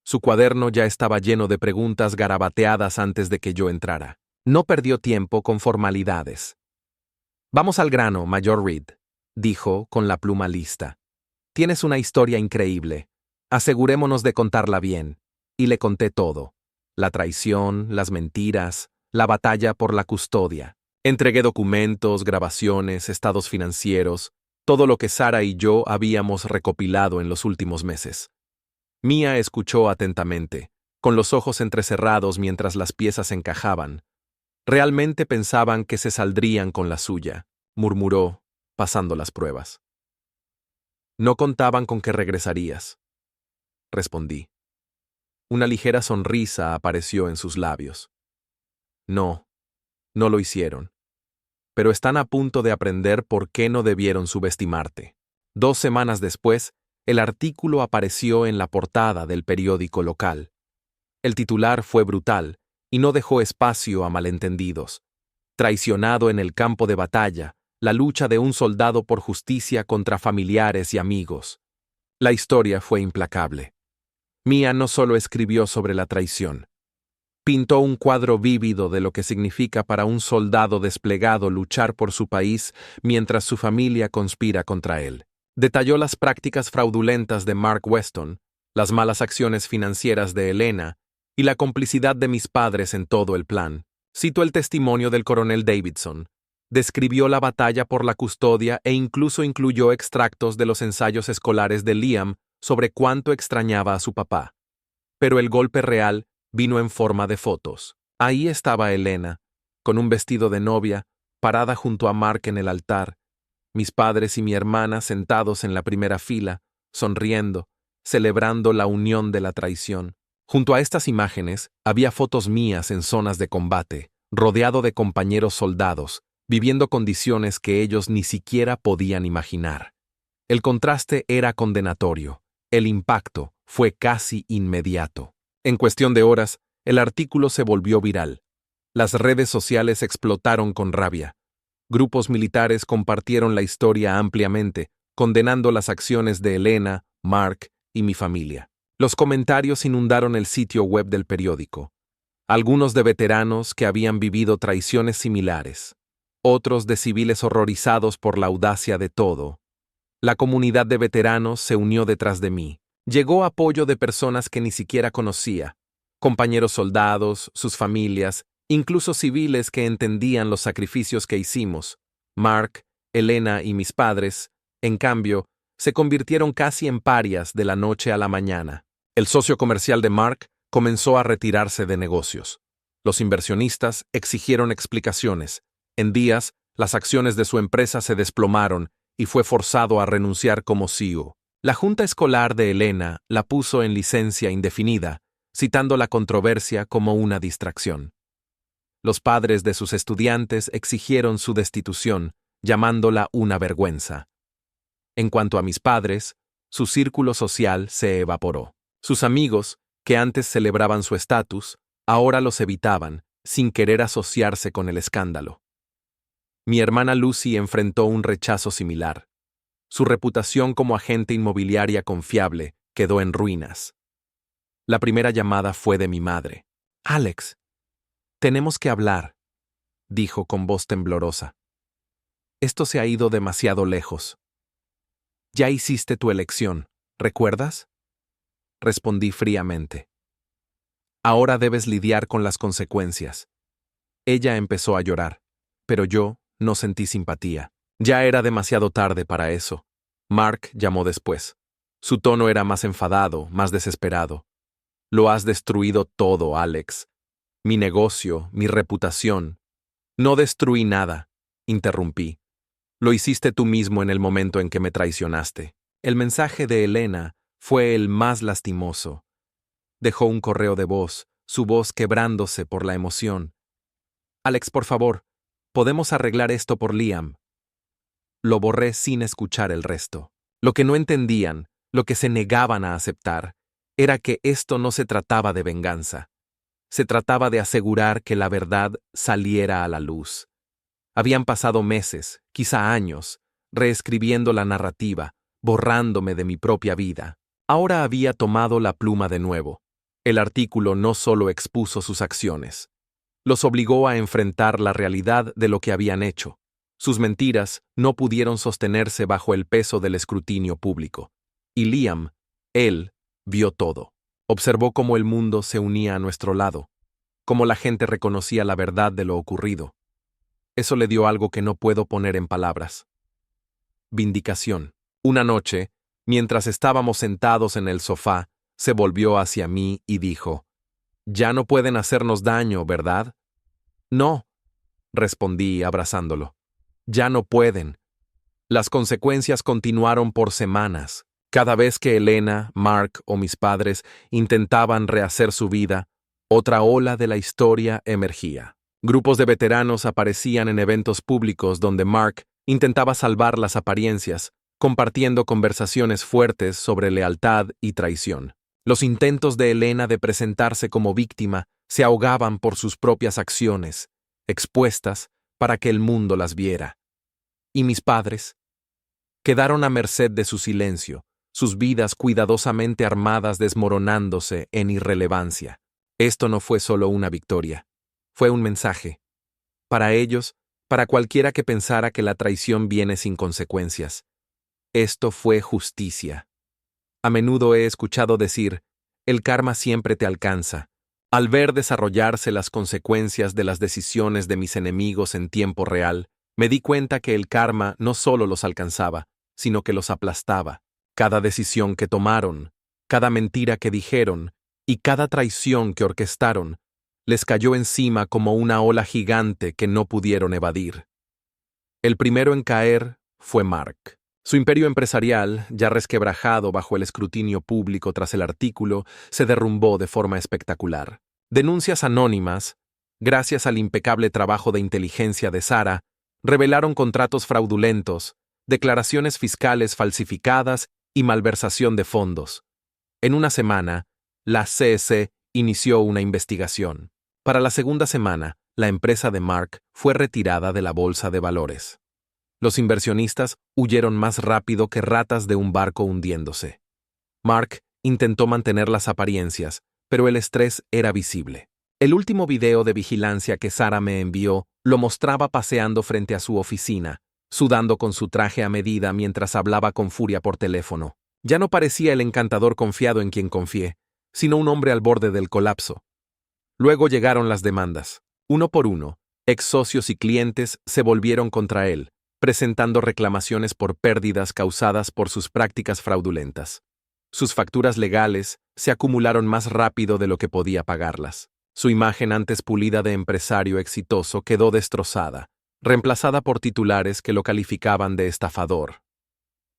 Su cuaderno ya estaba lleno de preguntas garabateadas antes de que yo entrara. No perdió tiempo con formalidades. «Vamos al grano, Mayor Reed», dijo con la pluma lista. «Tienes una historia increíble. Asegurémonos de contarla bien». Y le conté todo. La traición, las mentiras, la batalla por la custodia. Entregué documentos, grabaciones, estados financieros, todo lo que Sara y yo habíamos recopilado en los últimos meses. Mia escuchó atentamente, con los ojos entrecerrados mientras las piezas encajaban. Realmente pensaban que se saldrían con la suya, murmuró, pasando las pruebas. No contaban con que regresarías, respondí. Una ligera sonrisa apareció en sus labios. No, no lo hicieron. Pero están a punto de aprender por qué no debieron subestimarte. 2 semanas después, el artículo apareció en la portada del periódico local. El titular fue brutal y no dejó espacio a malentendidos. Traicionado en el campo de batalla, la lucha de un soldado por justicia contra familiares y amigos. La historia fue implacable. Mia no solo escribió sobre la traición. Pintó un cuadro vívido de lo que significa para un soldado desplegado luchar por su país mientras su familia conspira contra él. Detalló las prácticas fraudulentas de Mark Weston, las malas acciones financieras de Elena y la complicidad de mis padres en todo el plan. Citó el testimonio del coronel Davidson. Describió la batalla por la custodia e incluso incluyó extractos de los ensayos escolares de Liam sobre cuánto extrañaba a su papá. Pero el golpe real vino en forma de fotos. Ahí estaba Elena, con un vestido de novia, parada junto a Mark en el altar, mis padres y mi hermana sentados en la primera fila, sonriendo, celebrando la unión de la traición. Junto a estas imágenes había fotos mías en zonas de combate, rodeado de compañeros soldados, viviendo condiciones que ellos ni siquiera podían imaginar. El contraste era condenatorio. El impacto fue casi inmediato. En cuestión de horas, el artículo se volvió viral. Las redes sociales explotaron con rabia. Grupos militares compartieron la historia ampliamente, condenando las acciones de Elena, Mark y mi familia. Los comentarios inundaron el sitio web del periódico. Algunos de veteranos que habían vivido traiciones similares. Otros de civiles horrorizados por la audacia de todo. La comunidad de veteranos se unió detrás de mí. Llegó apoyo de personas que ni siquiera conocía, compañeros soldados, sus familias, incluso civiles que entendían los sacrificios que hicimos. Mark, Elena y mis padres, en cambio, se convirtieron casi en parias de la noche a la mañana. El socio comercial de Mark comenzó a retirarse de negocios. Los inversionistas exigieron explicaciones. En días, las acciones de su empresa se desplomaron y fue forzado a renunciar como CEO. La junta escolar de Elena la puso en licencia indefinida, citando la controversia como una distracción. Los padres de sus estudiantes exigieron su destitución, llamándola una vergüenza. En cuanto a mis padres, su círculo social se evaporó. Sus amigos, que antes celebraban su estatus, ahora los evitaban, sin querer asociarse con el escándalo. Mi hermana Lucy enfrentó un rechazo similar. Su reputación como agente inmobiliaria confiable quedó en ruinas. La primera llamada fue de mi madre. «Alex, tenemos que hablar», dijo con voz temblorosa. «Esto se ha ido demasiado lejos». «Ya hiciste tu elección, ¿recuerdas?», respondí fríamente. «Ahora debes lidiar con las consecuencias». Ella empezó a llorar, pero yo no sentí simpatía. Ya era demasiado tarde para eso. Mark llamó después. Su tono era más enfadado, más desesperado. «Lo has destruido todo, Alex. Mi negocio, mi reputación». «No destruí nada», interrumpí. «Lo hiciste tú mismo en el momento en que me traicionaste». El mensaje de Elena fue el más lastimoso. Dejó un correo de voz, su voz quebrándose por la emoción. «Alex, por favor, podemos arreglar esto por Liam». Lo borré sin escuchar el resto. Lo que no entendían, lo que se negaban a aceptar, era que esto no se trataba de venganza. Se trataba de asegurar que la verdad saliera a la luz. Habían pasado meses, quizá años, reescribiendo la narrativa, borrándome de mi propia vida. Ahora había tomado la pluma de nuevo. El artículo no solo expuso sus acciones, los obligó a enfrentar la realidad de lo que habían hecho. Sus mentiras no pudieron sostenerse bajo el peso del escrutinio público. Y Liam, él, vio todo. Observó cómo el mundo se unía a nuestro lado, cómo la gente reconocía la verdad de lo ocurrido. Eso le dio algo que no puedo poner en palabras. Vindicación. Una noche, mientras estábamos sentados en el sofá, se volvió hacia mí y dijo: «Ya no pueden hacernos daño, ¿verdad?» «No», respondí abrazándolo. «Ya no pueden». Las consecuencias continuaron por semanas. Cada vez que Elena, Mark o mis padres intentaban rehacer su vida, otra ola de la historia emergía. Grupos de veteranos aparecían en eventos públicos donde Mark intentaba salvar las apariencias, compartiendo conversaciones fuertes sobre lealtad y traición. Los intentos de Elena de presentarse como víctima se ahogaban por sus propias acciones, expuestas para que el mundo las viera. ¿Y mis padres? Quedaron a merced de su silencio, sus vidas cuidadosamente armadas desmoronándose en irrelevancia. Esto no fue solo una victoria, fue un mensaje. Para ellos, para cualquiera que pensara que la traición viene sin consecuencias. Esto fue justicia. A menudo he escuchado decir: «El karma siempre te alcanza». Al ver desarrollarse las consecuencias de las decisiones de mis enemigos en tiempo real, me di cuenta que el karma no solo los alcanzaba, sino que los aplastaba. Cada decisión que tomaron, cada mentira que dijeron y cada traición que orquestaron, les cayó encima como una ola gigante que no pudieron evadir. El primero en caer fue Mark. Su imperio empresarial, ya resquebrajado bajo el escrutinio público tras el artículo, se derrumbó de forma espectacular. Denuncias anónimas, gracias al impecable trabajo de inteligencia de Sara, revelaron contratos fraudulentos, declaraciones fiscales falsificadas y malversación de fondos. En una semana, la CEC inició una investigación. Para la segunda semana, la empresa de Mark fue retirada de la bolsa de valores. Los inversionistas huyeron más rápido que ratas de un barco hundiéndose. Mark intentó mantener las apariencias, pero el estrés era visible. El último video de vigilancia que Sara me envió lo mostraba paseando frente a su oficina, sudando con su traje a medida mientras hablaba con furia por teléfono. Ya no parecía el encantador confiado en quien confié, sino un hombre al borde del colapso. Luego llegaron las demandas. Uno por uno, ex socios y clientes se volvieron contra él, presentando reclamaciones por pérdidas causadas por sus prácticas fraudulentas. Sus facturas legales se acumularon más rápido de lo que podía pagarlas. Su imagen antes pulida de empresario exitoso quedó destrozada, reemplazada por titulares que lo calificaban de estafador.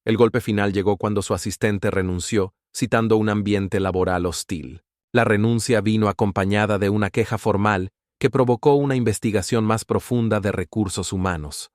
El golpe final llegó cuando su asistente renunció, citando un ambiente laboral hostil. La renuncia vino acompañada de una queja formal que provocó una investigación más profunda de recursos humanos.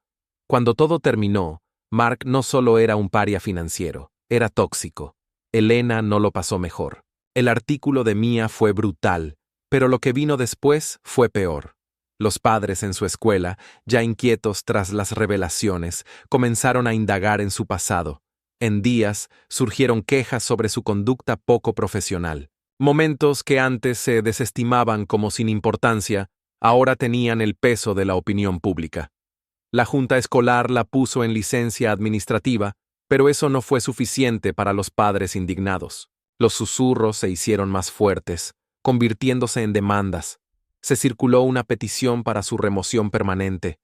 Cuando todo terminó, Mark no solo era un paria financiero, era tóxico. Elena no lo pasó mejor. El artículo de Mia fue brutal, pero lo que vino después fue peor. Los padres en su escuela, ya inquietos tras las revelaciones, comenzaron a indagar en su pasado. En días surgieron quejas sobre su conducta poco profesional. Momentos que antes se desestimaban como sin importancia, ahora tenían el peso de la opinión pública. La junta escolar la puso en licencia administrativa, pero eso no fue suficiente para los padres indignados. Los susurros se hicieron más fuertes, convirtiéndose en demandas. Se circuló una petición para su remoción permanente.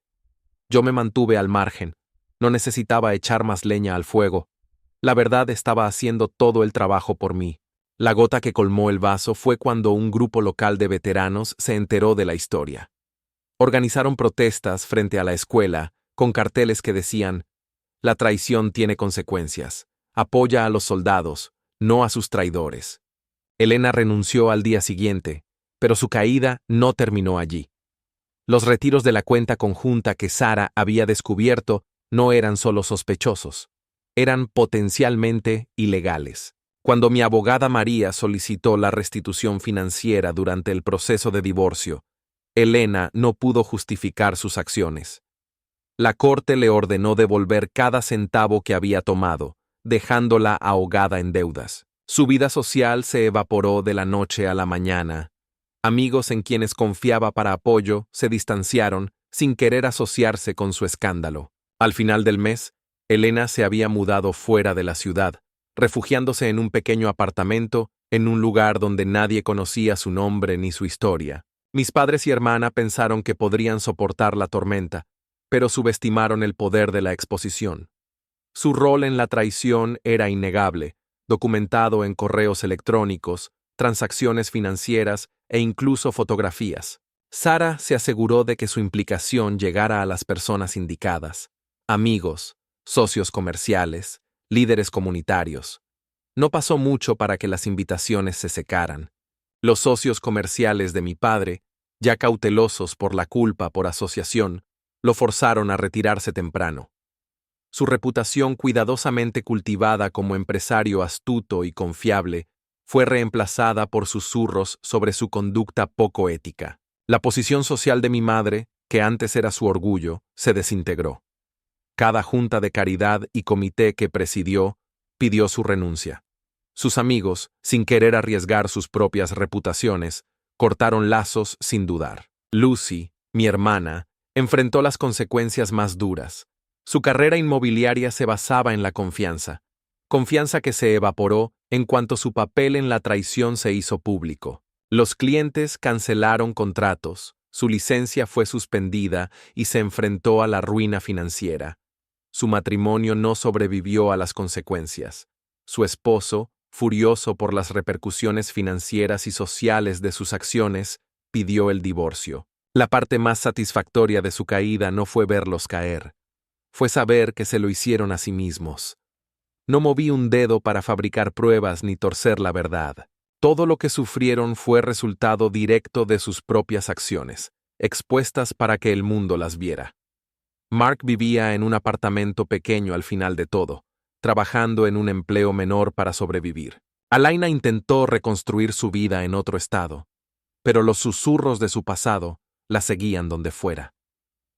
Yo me mantuve al margen. No necesitaba echar más leña al fuego. La verdad estaba haciendo todo el trabajo por mí. La gota que colmó el vaso fue cuando un grupo local de veteranos se enteró de la historia. Organizaron protestas frente a la escuela, con carteles que decían: «La traición tiene consecuencias. Apoya a los soldados, no a sus traidores». Elena renunció al día siguiente, pero su caída no terminó allí. Los retiros de la cuenta conjunta que Sara había descubierto no eran solo sospechosos, eran potencialmente ilegales. Cuando mi abogada María solicitó la restitución financiera durante el proceso de divorcio, Elena no pudo justificar sus acciones. La corte le ordenó devolver cada centavo que había tomado, dejándola ahogada en deudas. Su vida social se evaporó de la noche a la mañana. Amigos en quienes confiaba para apoyo se distanciaron sin querer asociarse con su escándalo. Al final del mes, Elena se había mudado fuera de la ciudad, refugiándose en un pequeño apartamento en un lugar donde nadie conocía su nombre ni su historia. Mis padres y hermana pensaron que podrían soportar la tormenta, pero subestimaron el poder de la exposición. Su rol en la traición era innegable, documentado en correos electrónicos, transacciones financieras e incluso fotografías. Sara se aseguró de que su implicación llegara a las personas indicadas: amigos, socios comerciales, líderes comunitarios. No pasó mucho para que las invitaciones se secaran. Los socios comerciales de mi padre, ya cautelosos por la culpa por asociación, lo forzaron a retirarse temprano. Su reputación cuidadosamente cultivada como empresario astuto y confiable fue reemplazada por susurros sobre su conducta poco ética. La posición social de mi madre, que antes era su orgullo, se desintegró. Cada junta de caridad y comité que presidió pidió su renuncia. Sus amigos, sin querer arriesgar sus propias reputaciones, cortaron lazos sin dudar. Lucy, mi hermana, enfrentó las consecuencias más duras. Su carrera inmobiliaria se basaba en la confianza que se evaporó en cuanto su papel en la traición se hizo público. Los clientes cancelaron contratos, su licencia fue suspendida y se enfrentó a la ruina financiera. Su matrimonio no sobrevivió a las consecuencias. Su esposo, furioso por las repercusiones financieras y sociales de sus acciones, pidió el divorcio. La parte más satisfactoria de su caída no fue verlos caer, fue saber que se lo hicieron a sí mismos. No moví un dedo para fabricar pruebas ni torcer la verdad. Todo lo que sufrieron fue resultado directo de sus propias acciones, expuestas para que el mundo las viera. Mark vivía en un apartamento pequeño al final de todo, trabajando en un empleo menor para sobrevivir. Alaina intentó reconstruir su vida en otro estado, pero los susurros de su pasado la seguían donde fuera.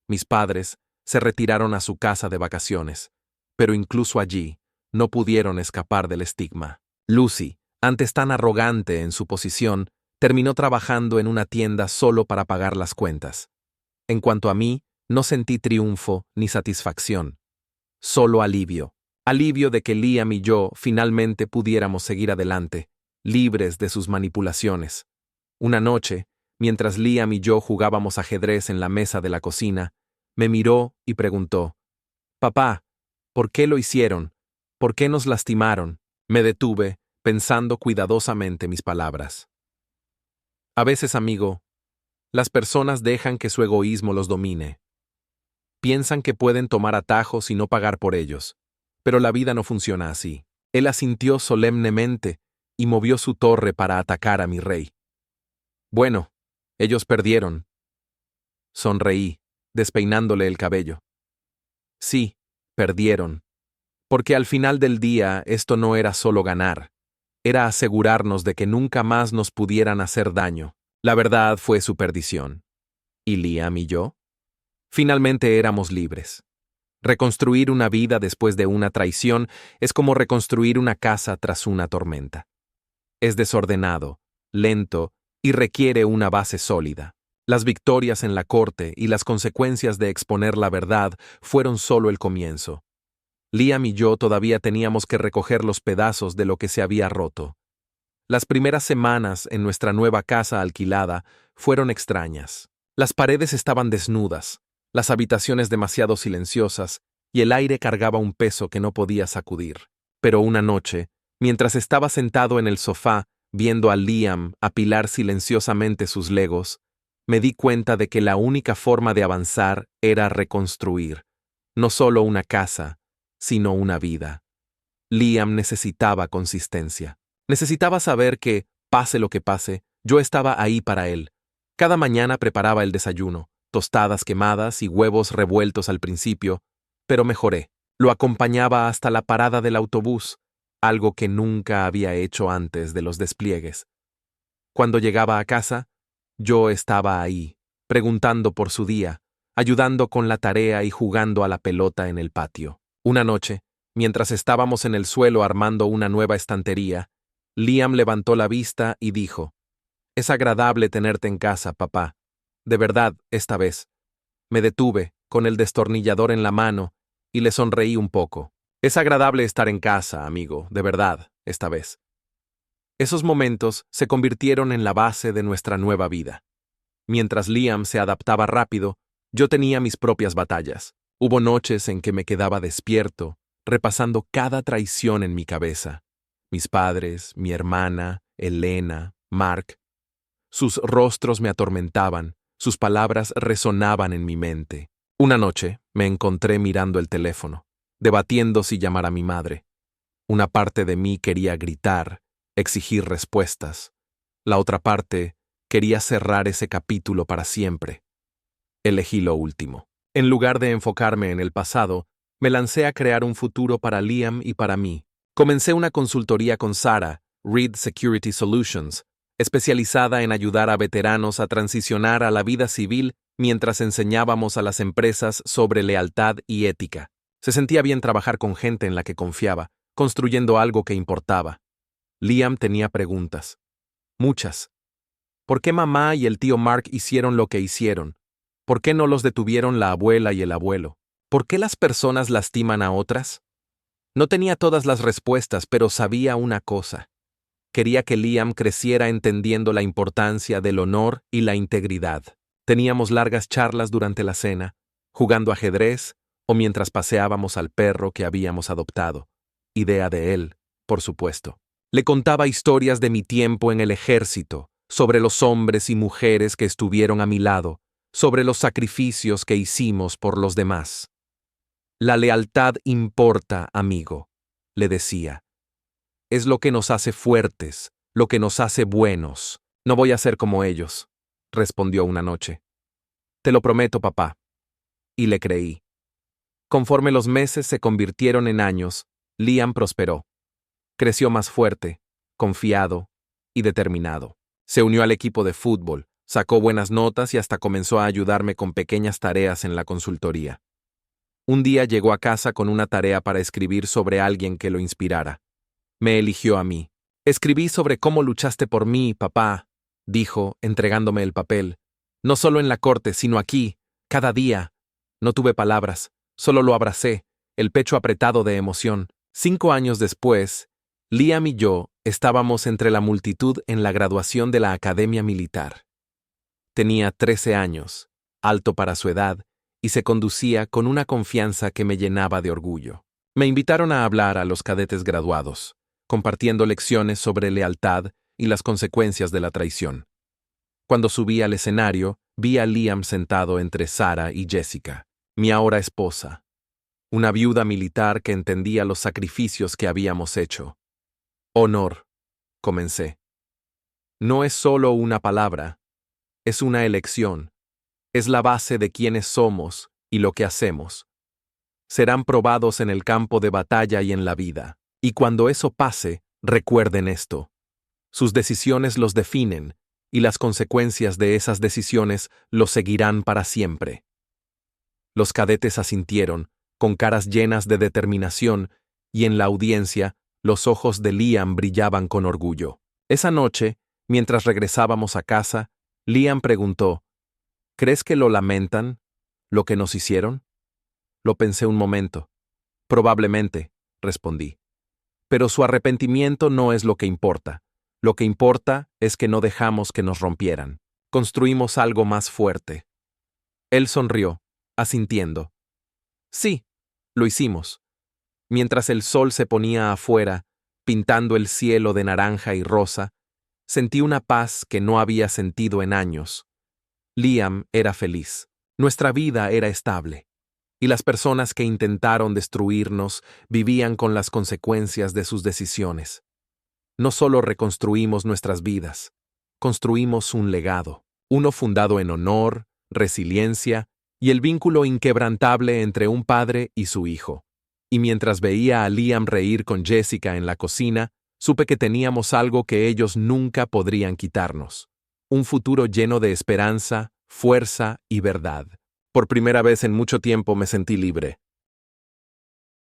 Mis padres se retiraron a su casa de vacaciones, pero incluso allí no pudieron escapar del estigma. Lucy, antes tan arrogante en su posición, terminó trabajando en una tienda solo para pagar las cuentas. En cuanto a mí, no sentí triunfo ni satisfacción, solo alivio. Alivio de que Liam y yo finalmente pudiéramos seguir adelante, libres de sus manipulaciones. Una noche, mientras Liam y yo jugábamos ajedrez en la mesa de la cocina, me miró y preguntó: «Papá, ¿por qué lo hicieron? ¿Por qué nos lastimaron?». Me detuve, pensando cuidadosamente mis palabras. A veces, amigo, las personas dejan que su egoísmo los domine. Piensan que pueden tomar atajos y no pagar por ellos, pero la vida no funciona así. Él asintió solemnemente y movió su torre para atacar a mi rey. Bueno, ellos perdieron. Sonreí, despeinándole el cabello. Sí, perdieron. Porque al final del día esto no era solo ganar, era asegurarnos de que nunca más nos pudieran hacer daño. La verdad fue su perdición. ¿Y Liam y yo? Finalmente éramos libres. Reconstruir una vida después de una traición es como reconstruir una casa tras una tormenta. Es desordenado, lento y requiere una base sólida. Las victorias en la corte y las consecuencias de exponer la verdad fueron solo el comienzo. Liam y yo todavía teníamos que recoger los pedazos de lo que se había roto. Las primeras semanas en nuestra nueva casa alquilada fueron extrañas. Las paredes estaban desnudas, las habitaciones demasiado silenciosas y el aire cargaba un peso que no podía sacudir. Pero una noche, mientras estaba sentado en el sofá viendo a Liam apilar silenciosamente sus legos, me di cuenta de que la única forma de avanzar era reconstruir, no solo una casa, sino una vida. Liam necesitaba consistencia. Necesitaba saber que, pase lo que pase, yo estaba ahí para él. Cada mañana preparaba el desayuno, tostadas quemadas y huevos revueltos al principio, pero mejoré. Lo acompañaba hasta la parada del autobús, algo que nunca había hecho antes de los despliegues. Cuando llegaba a casa, yo estaba ahí, preguntando por su día, ayudando con la tarea y jugando a la pelota en el patio. Una noche, mientras estábamos en el suelo armando una nueva estantería, Liam levantó la vista y dijo: «Es agradable tenerte en casa, papá. De verdad, esta vez». Me detuve, con el destornillador en la mano, y le sonreí un poco. «Es agradable estar en casa, amigo, de verdad, esta vez». Esos momentos se convirtieron en la base de nuestra nueva vida. Mientras Liam se adaptaba rápido, yo tenía mis propias batallas. Hubo noches en que me quedaba despierto, repasando cada traición en mi cabeza. Mis padres, mi hermana, Elena, Mark. Sus rostros me atormentaban, sus palabras resonaban en mi mente. Una noche me encontré mirando el teléfono, debatiendo si llamar a mi madre. Una parte de mí quería gritar, exigir respuestas. La otra parte quería cerrar ese capítulo para siempre. Elegí lo último. En lugar de enfocarme en el pasado, me lancé a crear un futuro para Liam y para mí. Comencé una consultoría con Sara, Reed Security Solutions, especializada en ayudar a veteranos a transicionar a la vida civil mientras enseñábamos a las empresas sobre lealtad y ética. Se sentía bien trabajar con gente en la que confiaba, construyendo algo que importaba. Liam tenía preguntas. Muchas. ¿Por qué mamá y el tío Mark hicieron lo que hicieron? ¿Por qué no los detuvieron la abuela y el abuelo? ¿Por qué las personas lastiman a otras? No tenía todas las respuestas, pero sabía una cosa. Quería que Liam creciera entendiendo la importancia del honor y la integridad. Teníamos largas charlas durante la cena, jugando ajedrez o mientras paseábamos al perro que habíamos adoptado. Idea de él, por supuesto. Le contaba historias de mi tiempo en el ejército, sobre los hombres y mujeres que estuvieron a mi lado, sobre los sacrificios que hicimos por los demás. La lealtad importa, amigo, le decía. Es lo que nos hace fuertes, lo que nos hace buenos. No voy a ser como ellos, respondió una noche. Te lo prometo, papá. Y le creí. Conforme los meses se convirtieron en años, Liam prosperó. Creció más fuerte, confiado y determinado. Se unió al equipo de fútbol, sacó buenas notas y hasta comenzó a ayudarme con pequeñas tareas en la consultoría. Un día llegó a casa con una tarea para escribir sobre alguien que lo inspirara. Me eligió a mí. Escribí sobre cómo luchaste por mí, papá, dijo, entregándome el papel. No solo en la corte, sino aquí, cada día. No tuve palabras, solo lo abracé, el pecho apretado de emoción. 5 años después, Liam y yo estábamos entre la multitud en la graduación de la Academia Militar. Tenía 13 años, alto para su edad, y se conducía con una confianza que me llenaba de orgullo. Me invitaron a hablar a los cadetes graduados, compartiendo lecciones sobre lealtad y las consecuencias de la traición. Cuando subí al escenario, vi a Liam sentado entre Sara y Jessica, mi ahora esposa, una viuda militar que entendía los sacrificios que habíamos hecho. Honor, comencé. No es solo una palabra, es una elección. Es la base de quiénes somos y lo que hacemos. Serán probados en el campo de batalla y en la vida. Y cuando eso pase, recuerden esto. Sus decisiones los definen, y las consecuencias de esas decisiones los seguirán para siempre. Los cadetes asintieron, con caras llenas de determinación, y en la audiencia, los ojos de Liam brillaban con orgullo. Esa noche, mientras regresábamos a casa, Liam preguntó: ¿crees que lo lamentan, lo que nos hicieron? Lo pensé un momento. Probablemente, respondí. Pero su arrepentimiento no es lo que importa. Lo que importa es que no dejamos que nos rompieran. Construimos algo más fuerte. Él sonrió, asintiendo. Sí, lo hicimos. Mientras el sol se ponía afuera, pintando el cielo de naranja y rosa, sentí una paz que no había sentido en años. Liam era feliz. Nuestra vida era estable. Y las personas que intentaron destruirnos vivían con las consecuencias de sus decisiones. No solo reconstruimos nuestras vidas, construimos un legado, uno fundado en honor, resiliencia y el vínculo inquebrantable entre un padre y su hijo. Y mientras veía a Liam reír con Jessica en la cocina, supe que teníamos algo que ellos nunca podrían quitarnos. Un futuro lleno de esperanza, fuerza y verdad. Por primera vez en mucho tiempo me sentí libre.